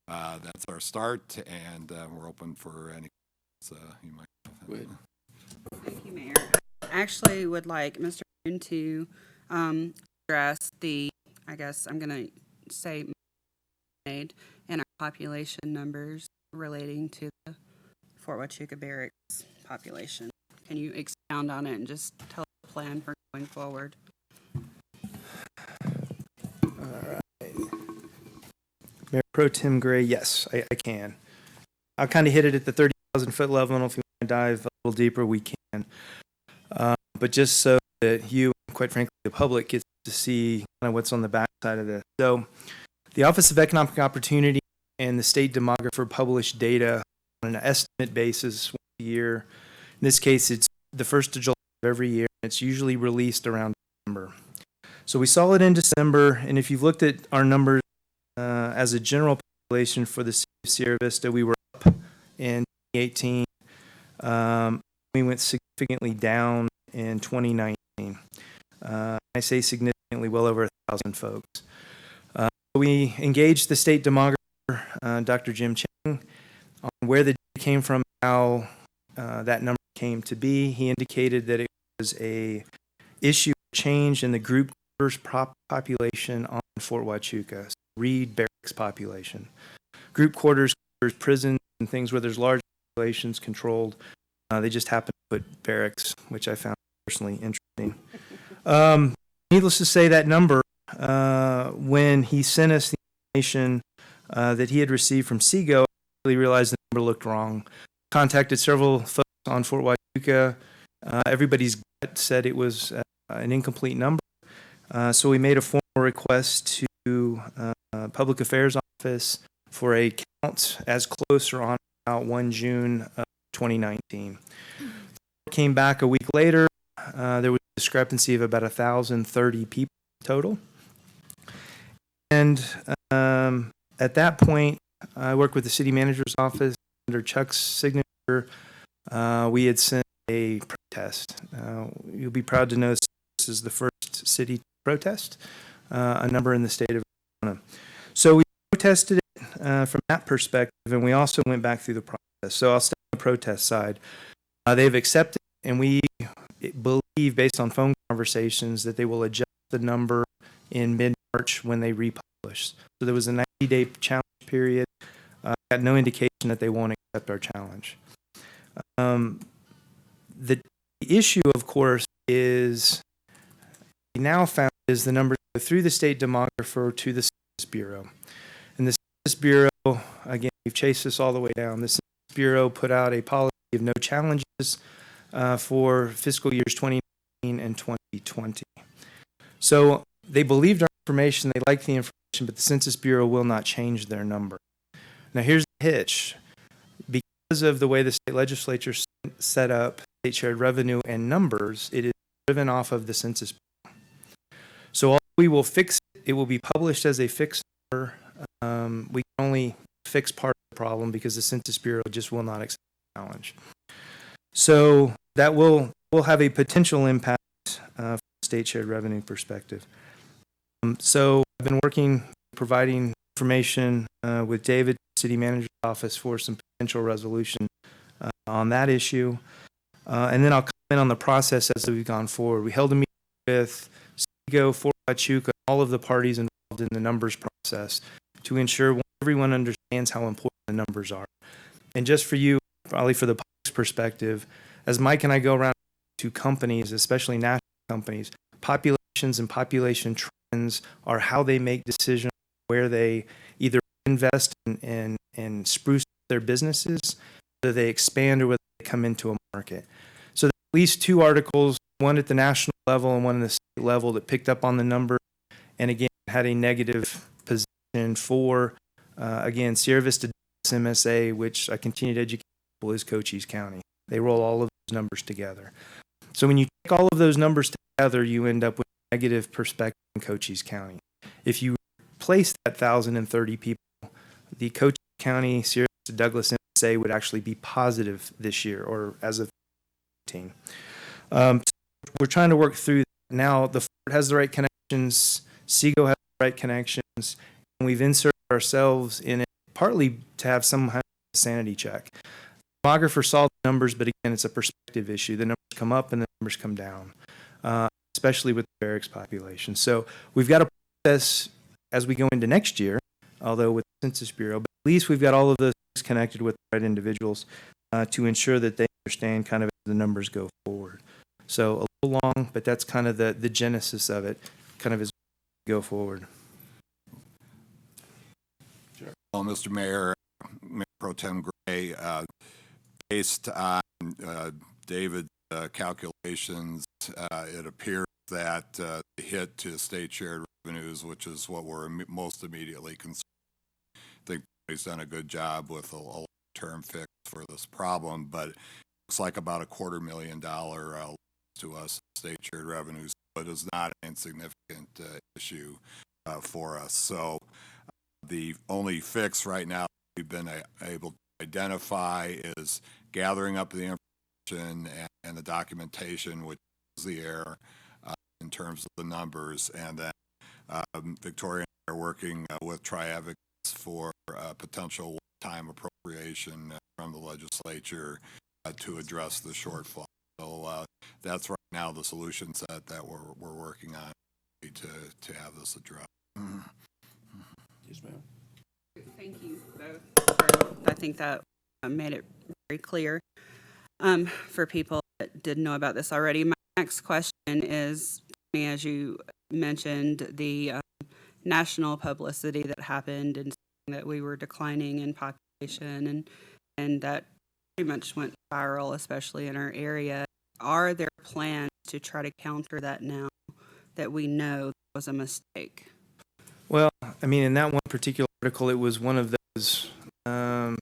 that's our start, and we're open for any you might have.
Good. Thank you, Mayor. I actually would like Mr. Moon to address the, I guess I'm going to say, made in our population numbers relating to the Fort Huachuca Barracks population. Can you expound on it and just tell us the plan for going forward?
All right. Mayor Pro Tem Gray, yes, I can. I'll kind of hit it at the 30,000 foot level, and if you want to dive a little deeper, we can. But just so that you, quite frankly, the public gets to see kind of what's on the backside of this. So the Office of Economic Opportunity and the state demographer publish data on an estimate basis once a year. In this case, it's the 1st of July of every year. It's usually released around December. So we saw it in December, and if you've looked at our numbers as a general population for the city of Sierra Vista, we were up in 2018. We went significantly down in 2019. I say significantly, well over 1,000 folks. We engaged the state demographer, Dr. Jim Chang, on where the data came from, how that number came to be. He indicated that it was a issue change in the group quarters population on Fort Huachuca, so Reed Barracks population. Group quarters, prisons, and things where there's large populations controlled. They just happen to put barracks, which I found personally interesting. Needless to say, that number, when he sent us the information that he had received from SEGO, I really realized the number looked wrong. Contacted several folks on Fort Huachuca. Everybody's gut said it was an incomplete number. So we made a formal request to Public Affairs Office for a count as close or on about 1 June of 2019. Came back a week later. There was a discrepancy of about 1,030 people total. And at that point, I worked with the city manager's office under Chuck's signature. We had sent a protest. You'll be proud to know this is the first city to protest a number in the state of Arizona. So we protested it from that perspective, and we also went back through the process. So I'll start on the protest side. They've accepted, and we believe, based on phone conversations, that they will adjust the number in mid-March when they republish. So there was a 90-day challenge period. Got no indication that they won't accept our challenge. The issue, of course, is we now found is the numbers go through the state demographer to the Census Bureau. And the Census Bureau, again, we've chased this all the way down. The Census Bureau put out a policy of no challenges for fiscal years 2019 and 2020. So they believed our information, they liked the information, but the Census Bureau will not change their number. Now here's the hitch. Because of the way the state legislature set up state shared revenue and numbers, it is driven off of the Census Bureau. So we will fix it. It will be published as a fixed number. We can only fix part of the problem because the Census Bureau just will not accept the challenge. So that will have a potential impact from a state shared revenue perspective. So I've been providing information with David, City Manager's Office, for some potential resolution on that issue. And then I'll comment on the process as we've gone forward. We held a meeting with Seago, Fort Huachuca, all of the parties involved in the numbers process to ensure everyone understands how important the numbers are. And just for you, probably for the public's perspective, as Mike and I go around to companies, especially national companies, populations and population trends are how they make decisions where they either invest and spruce their businesses, whether they expand or whether they come into a market. So at least two articles, one at the national level and one at the state level, that picked up on the number and again had a negative position for, again, Sierra Vista MSA, which I continue to educate people, is Cochise County. They roll all of those numbers together. So when you take all of those numbers together, you end up with a negative perspective in Cochise County. If you replace that 1,030 people, the Cochise County Sierra Vista Douglas MSA would actually be positive this year, or as of 2018. So we're trying to work through that. Now. The Fort has the right connections, Seago has the right connections, and we've inserted ourselves in it partly to have some kind of sanity check. The demographer saw the numbers, but again, it's a perspective issue. The numbers come up and the numbers come down, especially with the barracks population. So we've got a process as we go into next year, although with the Census Bureau, but at least we've got all of those connected with the right individuals to ensure that they understand kind of as the numbers go forward. So a little long, but that's kind of the genesis of it, kind of as we go forward.
Sure. Well, Mr. Mayor, Mayor Pro Tem Gray, based on David's calculations, it appears that the hit to state shared revenues, which is what we're most immediately concerned. I think he's done a good job with a long-term fix for this problem, but it looks like about $250,000 to us state shared revenues, but it's not an insignificant issue for us. So the only fix right now we've been able to identify is gathering up the information and the documentation, which is the error in terms of the numbers, and then Victoria and I are working with Tri-Advocates for potential one-time appropriation from the legislature to address the shortfall. So that's right now the solution set that we're working on to have this addressed.
Yes, ma'am.
Thank you both. I think that made it very clear for people that didn't know about this already. My next question is, as you mentioned, the national publicity that happened and that we were declining in population and that pretty much went viral, especially in our area. Are there plans to try to counter that now that we know was a mistake?
Well, I mean, in that one particular article, it was one of those, I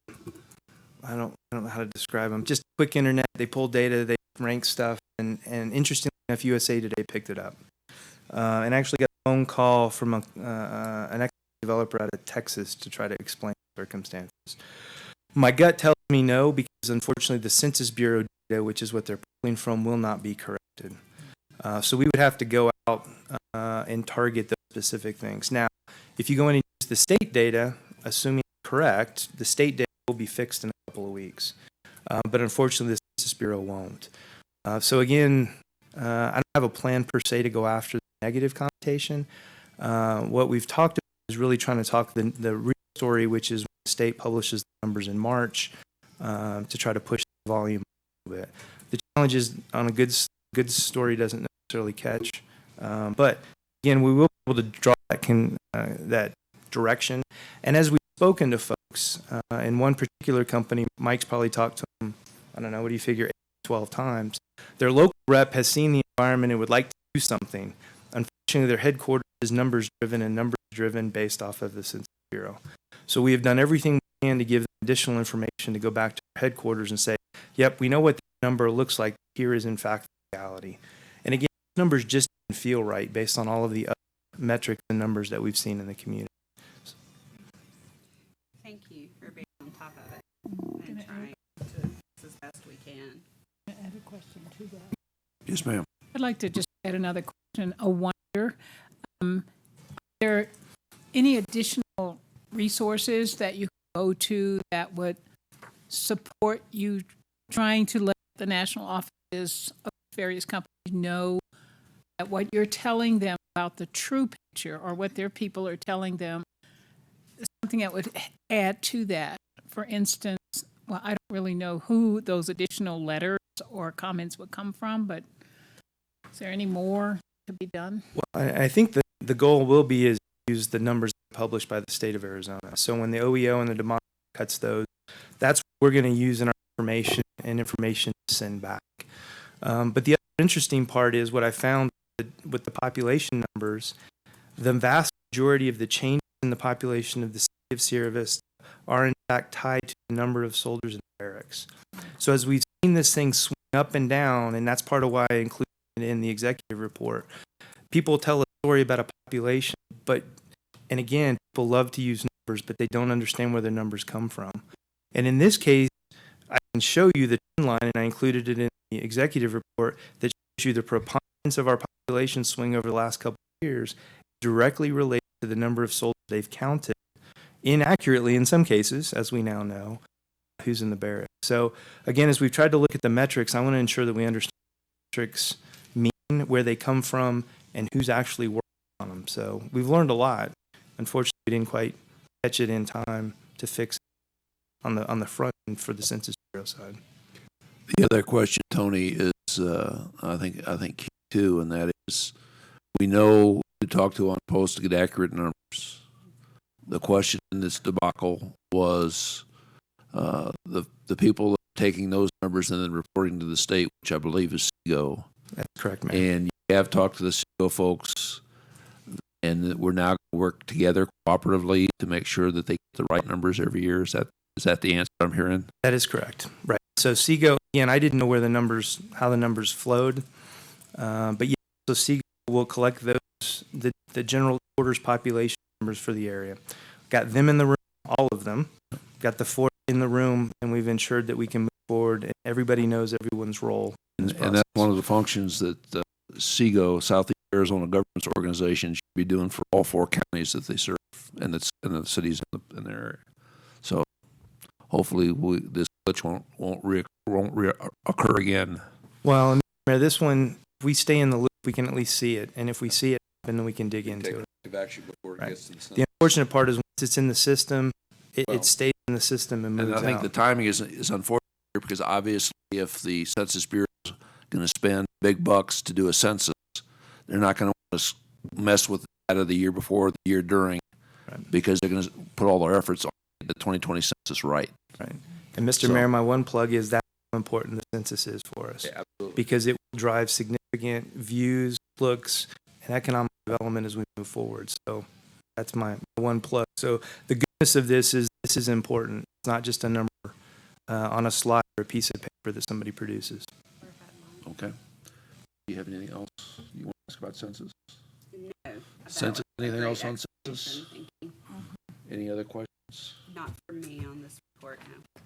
don't know how to describe them, just quick internet. They pulled data, they ranked stuff, and interestingly enough, USA Today picked it up. And actually got a phone call from an ex-developer out of Texas to try to explain the circumstances. My gut tells me no, because unfortunately the Census Bureau data, which is what they're pulling from, will not be corrected. So we would have to go out and target those specific things. Now, if you go in and use the state data, assuming correct, the state data will be fixed in a couple of weeks. But unfortunately, the Census Bureau won't. So again, I don't have a plan per se to go after the negative connotation. What we've talked about is really trying to talk the real story, which is when the state publishes the numbers in March to try to push the volume a little bit. The challenge is on a good story doesn't necessarily catch. But again, we will be able to draw that direction. And as we've spoken to folks, in one particular company, Mike's probably talked to them, I don't know, what do you figure, 12 times. Their local rep has seen the environment and would like to do something. Unfortunately, their headquarters is numbers driven and numbers driven based off of the Census Bureau. So we have done everything we can to give them additional information to go back to our headquarters and say, yep, we know what the number looks like. Here is in fact the reality. And again, numbers just didn't feel right based on all of the other metrics and numbers that we've seen in the community.
Thank you for being on top of it and trying to do as best we can.
I have a question to that.
Yes, ma'am.
I'd like to just add another question, a wonder. Are there any additional resources that you can go to that would support you trying to let the national offices of various companies know that what you're telling them about the true picture or what their people are telling them is something that would add to that? For instance, well, I don't really know who those additional letters or comments would come from, but is there any more to be done?
Well, I think the goal will be is to use the numbers published by the state of Arizona. So when the OEO and the demographic cuts those, that's what we're going to use in our information to send back. But the other interesting part is what I found with the population numbers, the vast majority of the changes in the population of the city of Sierra Vista are in fact tied to the number of soldiers in the barracks. So as we've seen this thing swing up and down, and that's part of why I included it in the executive report, people tell a story about a population, and again, people love to use numbers, but they don't understand where the numbers come from. And in this case, I can show you the trend line, and I included it in the executive report that shows you the preponderance of our population swing over the last couple of years directly related to the number of soldiers they've counted, inaccurately in some cases, as we now know, who's in the barracks. So again, as we've tried to look at the metrics, I want to ensure that we understand what metrics mean, where they come from, and who's actually working on them. So we've learned a lot. Unfortunately, we didn't quite catch it in time to fix it on the front end for the Census Bureau side.
The other question, Tony, is I think key too, and that is we know to talk to on post to get accurate numbers. The question in this debacle was the people taking those numbers and then reporting to the state, which I believe is SEGO.
That's correct, ma'am.
And you have talked to the SEGO folks, and we're now going to work together cooperatively to make sure that they get the right numbers every year. Is that the answer I'm hearing?
That is correct. Right. So SEGO, again, I didn't know how the numbers flowed, but yeah, so SEGO will collect the general orders population numbers for the area. Got them in the room, all of them. Got the 4 in the room, and we've ensured that we can move forward, and everybody knows everyone's role.
And that's one of the functions that SEGO, Southeast Arizona Governments Organization, should be doing for all 4 counties that they serve and the cities in their area. So hopefully this glitch won't reoccur again.
Well, Mayor, this one, if we stay in the loop, we can at least see it, and if we see it, then we can dig into it.
Action before it gets to the
The unfortunate part is once it's in the system, it stays in the system and moves out.
And I think the timing is unfortunate here because obviously if the Census Bureau is going to spend big bucks to do a census, they're not going to want to mess with the data the year before, the year during, because they're going to put all their efforts on the 2020 census right.
Right. And Mr. Mayor, my one plug is that's how important the census is for us.
Yeah, absolutely.
Because it will drive significant views, looks, and economic development as we move forward. So that's my one plug. So the goodness of this is important. It's not just a number on a slide or a piece of paper that somebody produces.
Okay. Do you have anything else you want to ask about census?
No.
Census? Anything else on census?
Thank you.
Any other questions?
Not for me on this report, no.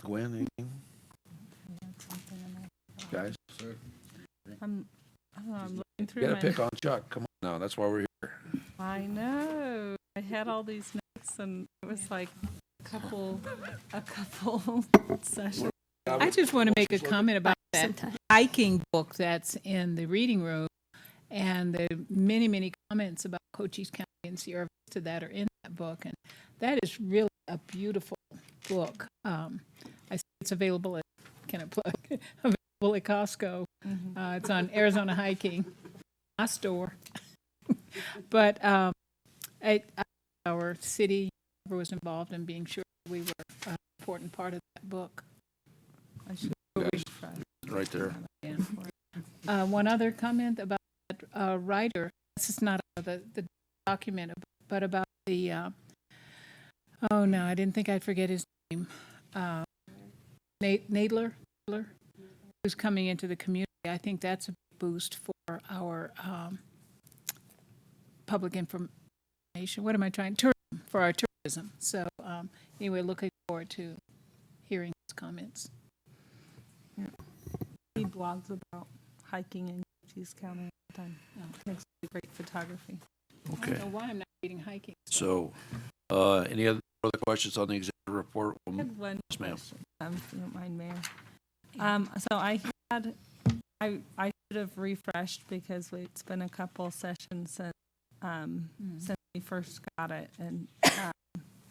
Gwen, anything? Guys? You gotta pick on Chuck. Come on now. That's why we're here.
I know. I had all these notes and it was like a couple sessions.
I just want to make a comment about that
Sometimes.
hiking book that's in the reading room and the many, many comments about Cochise County and Sierra Vista that are in that book. And that is really a beautiful book. I see it's available at, can I plug? Available at Costco. It's on Arizona Hiking, my store. But our city was involved in being sure we were an important part of that book.
I should
Right there.
One other comment about that writer. This is not the document, but about the. Oh no, I didn't think I'd forget his name. Nadler, who's coming into the community. I think that's a boost for our public information. What am I trying? Tourism, for our tourism. So anyway, looking forward to hearing his comments.
He blogs about hiking in Cochise County all the time. Makes great photography.
I
Okay.
don't know why I'm not reading hiking.
So, any other questions on the executive report?
I had one
Yes, ma'am.
question, if you don't mind, Mayor. So I should have refreshed because it's been a couple sessions since we first got it, and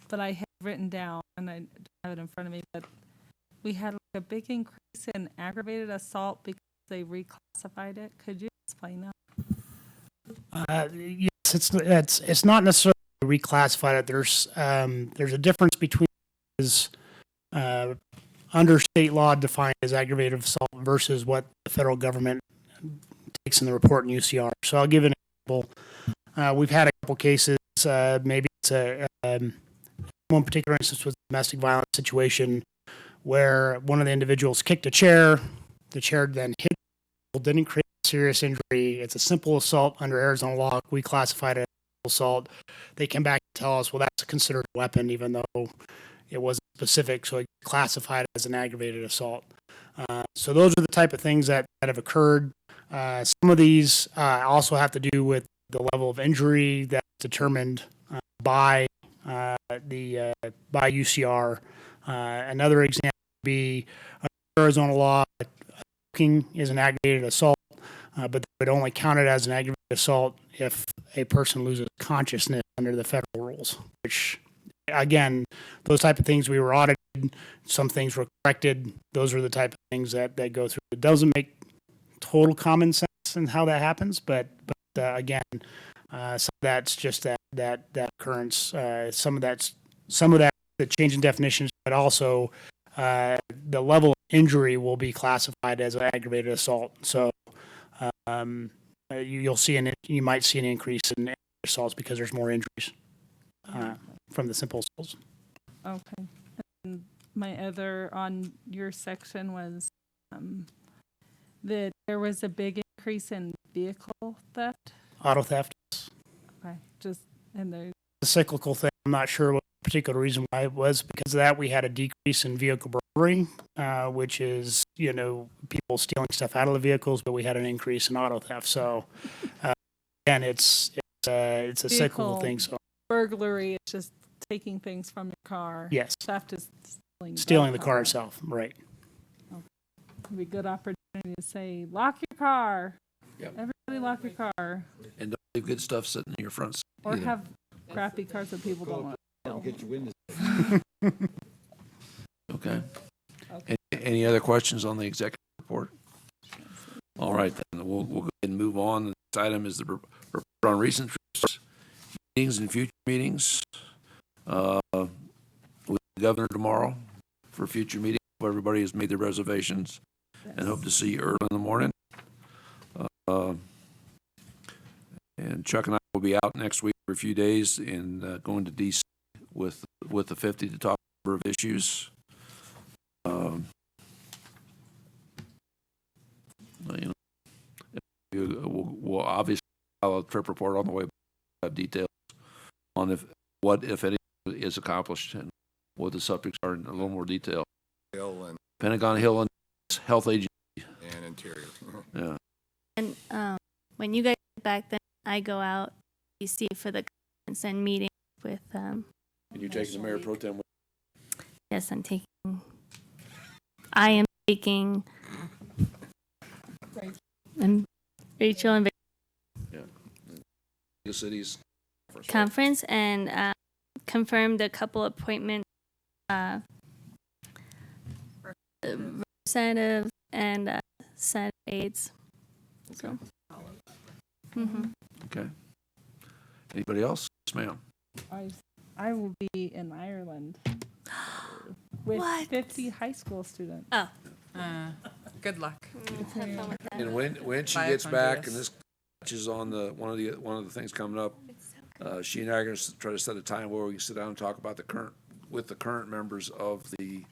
but I had written down, and I don't have it in front of me, but we had like a big increase in aggravated assault because they reclassified it. Could you explain that?
Yes, it's not necessarily reclassified. There's a difference between is under state law defined as aggravated assault versus what the federal government takes in the report in UCR. So I'll give an example. We've had a couple cases. Maybe it's one particular instance was a domestic violence situation where one of the individuals kicked a chair. The chair then hit people, didn't create serious injury. It's a simple assault under Arizona law. We classified it as assault. They came back and tell us, well, that's considered a weapon, even though it wasn't specific, so it classified as an aggravated assault. So those are the type of things that have occurred. Some of these also have to do with the level of injury that's determined by UCR. Another example would be Arizona law. Choking is an aggravated assault, but they would only count it as an aggravated assault if a person loses consciousness under the federal rules, which, again, those type of things we were audited. Some things were corrected. Those are the type of things that go through. It doesn't make total common sense in how that happens, but again, some of that's just that occurrence. Some of that the change in definitions, but also the level of injury will be classified as an aggravated assault. So you might see an increase in assaults because there's more injuries from the simple assaults.
Okay. And my other on your section was that there was a big increase in vehicle theft.
Auto theft.
Okay. The
cyclical thing. I'm not sure what particular reason why it was. Because of that, we had a decrease in vehicle burglary, which is, people stealing stuff out of the vehicles, but we had an increase in auto theft. So, again, it's a cyclical thing. So
burglary is just taking things from your car.
Yes.
Theft is
stealing the car itself. Right.
Okay. It'd be a good opportunity to say, lock your car.
Yep.
Everybody lock your car.
And don't leave good stuff sitting in your front seat.
Or
either.
have crappy cars that people don't want to
Get your windows.
Okay. Any other questions on the executive report? All right, then we'll go ahead and move on. The next item is the report on recent meetings and future meetings. With the governor tomorrow for future meetings. Everybody has made their reservations and hope to see you early in the morning. And Chuck and I will be out next week for a few days and going to DC with the 50 to talk a number of issues. We'll obviously file a trip report on the way. Have details on what, if any, is accomplished and what the subjects are in a little more detail.
Hill and
Pentagon Hill and Health Agency
Interior.
Yeah.
And when you guys get back, then I go out DC for the conference and meeting with.
And you're taking the mayor pro tem with
Yes, I am taking. And Rachel and
the city's
conference and confirmed a couple appointments. Representative and Senate aides.
Okay.
Mm-hmm.
Okay. Anybody else? Yes, ma'am.
I will be in Ireland with
What?
50 high school students.
Oh.
Good luck.
And when she
Bye,
gets back,
Honduras.
and this touches on one of the things coming up, she and I are going to try to set a time where we can sit down and talk about the current members of the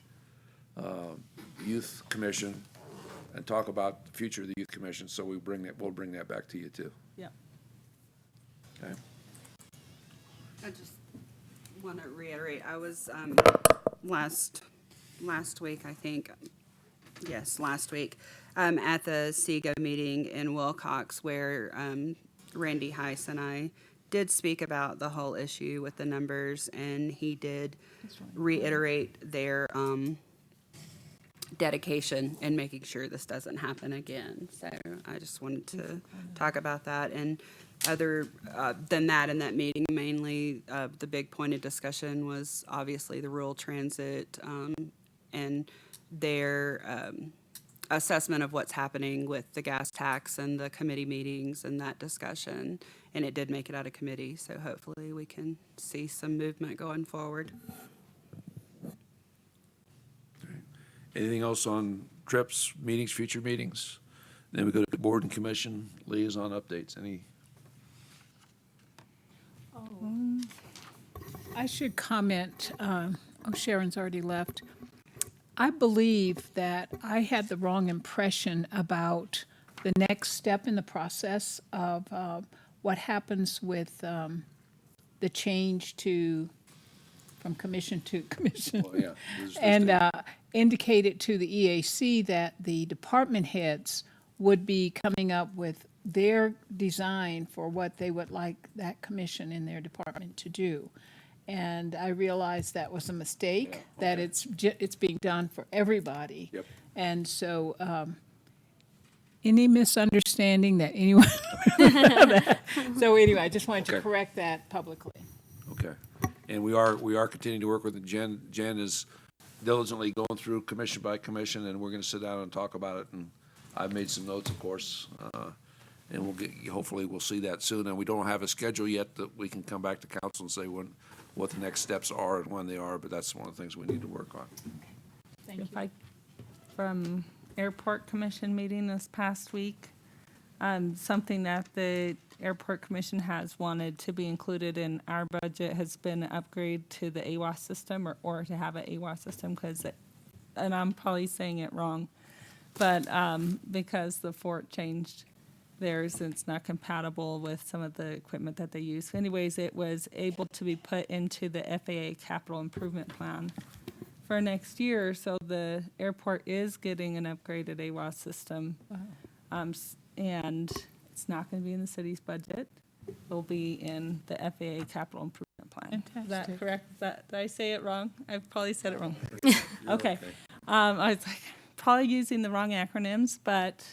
youth commission and talk about the future of the youth commission. So we'll bring that back to you too.
Yeah.
Okay.
I just want to reiterate, I was, last week, I think, yes, last week, at the SEGO meeting in Wilcox where, Randy Heiss and I did speak about the whole issue with the numbers, and he did reiterate their, dedication in making sure this doesn't happen again. So I just wanted to talk about that. And other than that, in that meeting, mainly the big point of discussion was obviously the rural transit and their assessment of what's happening with the gas tax and the committee meetings and that discussion. And it did make it out of committee, so hopefully we can see some movement going forward.
Anything else on trips, meetings, future meetings? Then we go to board and commission liaison updates. Any?
I should comment, Sharon's already left. I believe that I had the wrong impression about the next step in the process of what happens with the change from commission to commission.
Well, yeah, this is
And indicated to the EAC that the department heads would be coming up with their design for what they would like that commission in their department to do. And I realized that was a mistake, that it's being done for everybody.
Yep.
And so, any misunderstanding that anyone, so anyway, I just wanted to
Okay.
correct that publicly.
Okay. And we are continuing to work with Jen. Jen is diligently going through commission by commission, and we're going to sit down and talk about it. And I've made some notes, of course, and hopefully we'll see that soon. And we don't have a schedule yet that we can come back to council and say what the next steps are and when they are, but that's one of the things we need to work on.
Thank you.
From airport commission meeting this past week, something that the airport commission has wanted to be included in our budget has been an upgrade to the AWAS system or to have an AWAS system and I'm probably saying it wrong, but because the Fort changed theirs and it's not compatible with some of the equipment that they use. Anyways, it was able to be put into the FAA capital improvement plan for next year. So the airport is getting an upgraded AWAS system. And it's not going to be in the city's budget. It'll be in the FAA capital improvement plan. Is that correct? Did I say it wrong? I probably said it wrong. Okay. I was like, probably using the wrong acronyms, but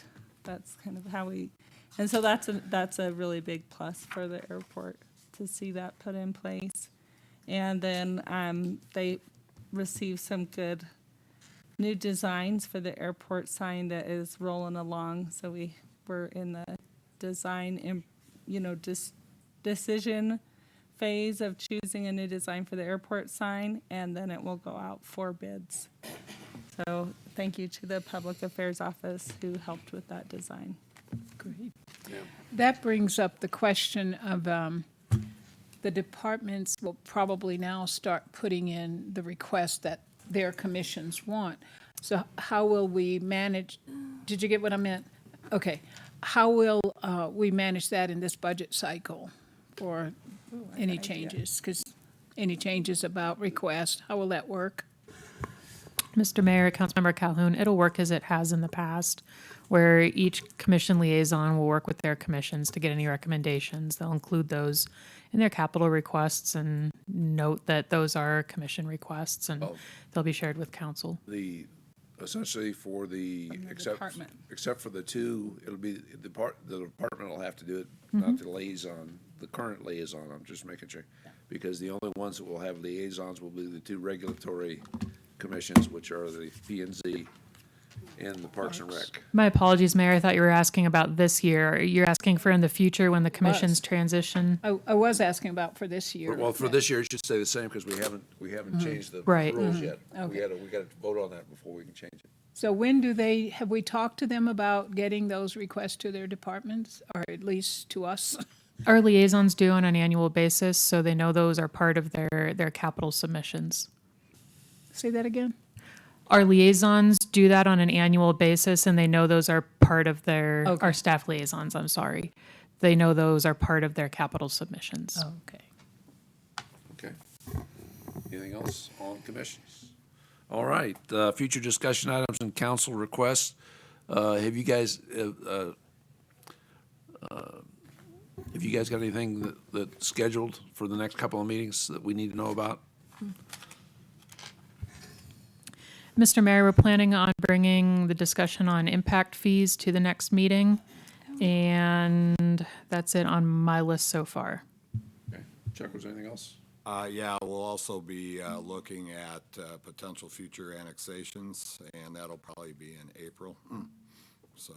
that's kind of how and so that's a really big plus for the airport to see that put in place. And then they received some good new designs for the airport sign that is rolling along. So we're in the design, decision phase of choosing a new design for the airport sign, and then it will go out for bids. So thank you to the Public Affairs Office who helped with that design.
Great. That brings up the question of the departments will probably now start putting in the request that their commissions want. So how will we manage, did you get what I meant? Okay. How will we manage that in this budget cycle for any changes? Because any changes about requests, how will that work?
Mr. Mayor, Councilmember Calhoun, it'll work as it has in the past. where each commission liaison will work with their commissions to get any recommendations. They'll include those in their capital requests and note that those are commission requests, and they'll be shared with council.
Essentially for the, except for the two, it'll be, the department will have to do it, not the liaison, the current liaison, I'm just making sure. Because the only ones that will have liaisons will be the two regulatory commissions, which are the P and Z and the Parks and Rec.
My apologies, Mayor. I thought you were asking about this year. You're asking for in the future when the commissions transition?
I was asking about for this year.
Well, for this year, it should stay the same because we haven't changed the
Right.
rules yet.
Okay.
We got to vote on that before we can change it.
So have we talked to them about getting those requests to their departments, or at least to us?
Our liaisons do on an annual basis, so they know those are part of their capital submissions.
Say that again?
Our liaisons do that on an annual basis, and they know those are part of their,
Okay.
our staff liaisons, I'm sorry. They know those are part of their capital submissions.
Okay.
Okay. Anything else on commissions? All right, future discussion items and council requests. Have you guys got anything that's scheduled for the next couple of meetings that we need to know about?
Mr. Mayor, we're planning on bringing the discussion on impact fees to the next meeting, and that's it on my list so far.
Okay. Chuck, was there anything else?
Yeah, we'll also be looking at potential future annexations, and that'll probably be in April. So.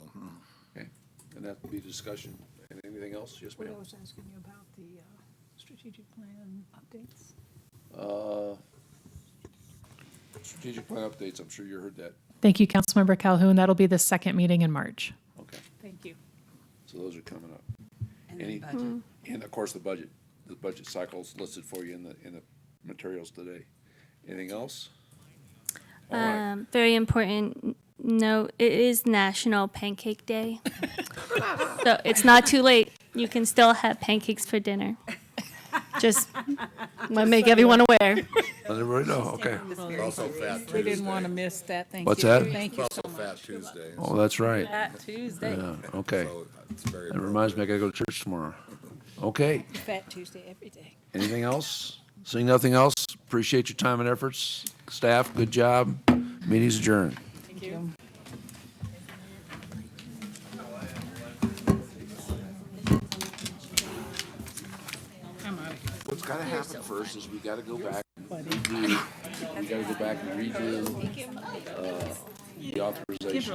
Okay, and that will be discussion. Anything else? Yes,
What
ma'am.
I was asking you about the strategic plan updates.
Strategic plan updates, I'm sure you heard that.
Thank you, Councilmember Calhoun. That'll be the second meeting in March.
Okay,
Thank you.
so those are coming up.
And
Any-
then budget.
And of course, the budget cycle's listed for you in the materials today. Anything else? All right.
Very important note, it is National Pancake Day. So it's not too late. You can still have pancakes for dinner. Just want to make everyone aware.
Let everybody know, okay.
Also Fat Tuesday.
We didn't want to miss that. Thank you.
What's that?
Thank you
Also
so much.
Fat Tuesday.
Oh, that's right.
Fat Tuesday.
Yeah, okay.
So it's very
That reminds me, I gotta go to church tomorrow. Okay,
Fat Tuesday every day.
anything else? Seeing nothing else, appreciate your time and efforts. Staff, good job. Meeting's adjourned.
Thank you.
What's gotta happen first is we gotta go back and redo, the authorization.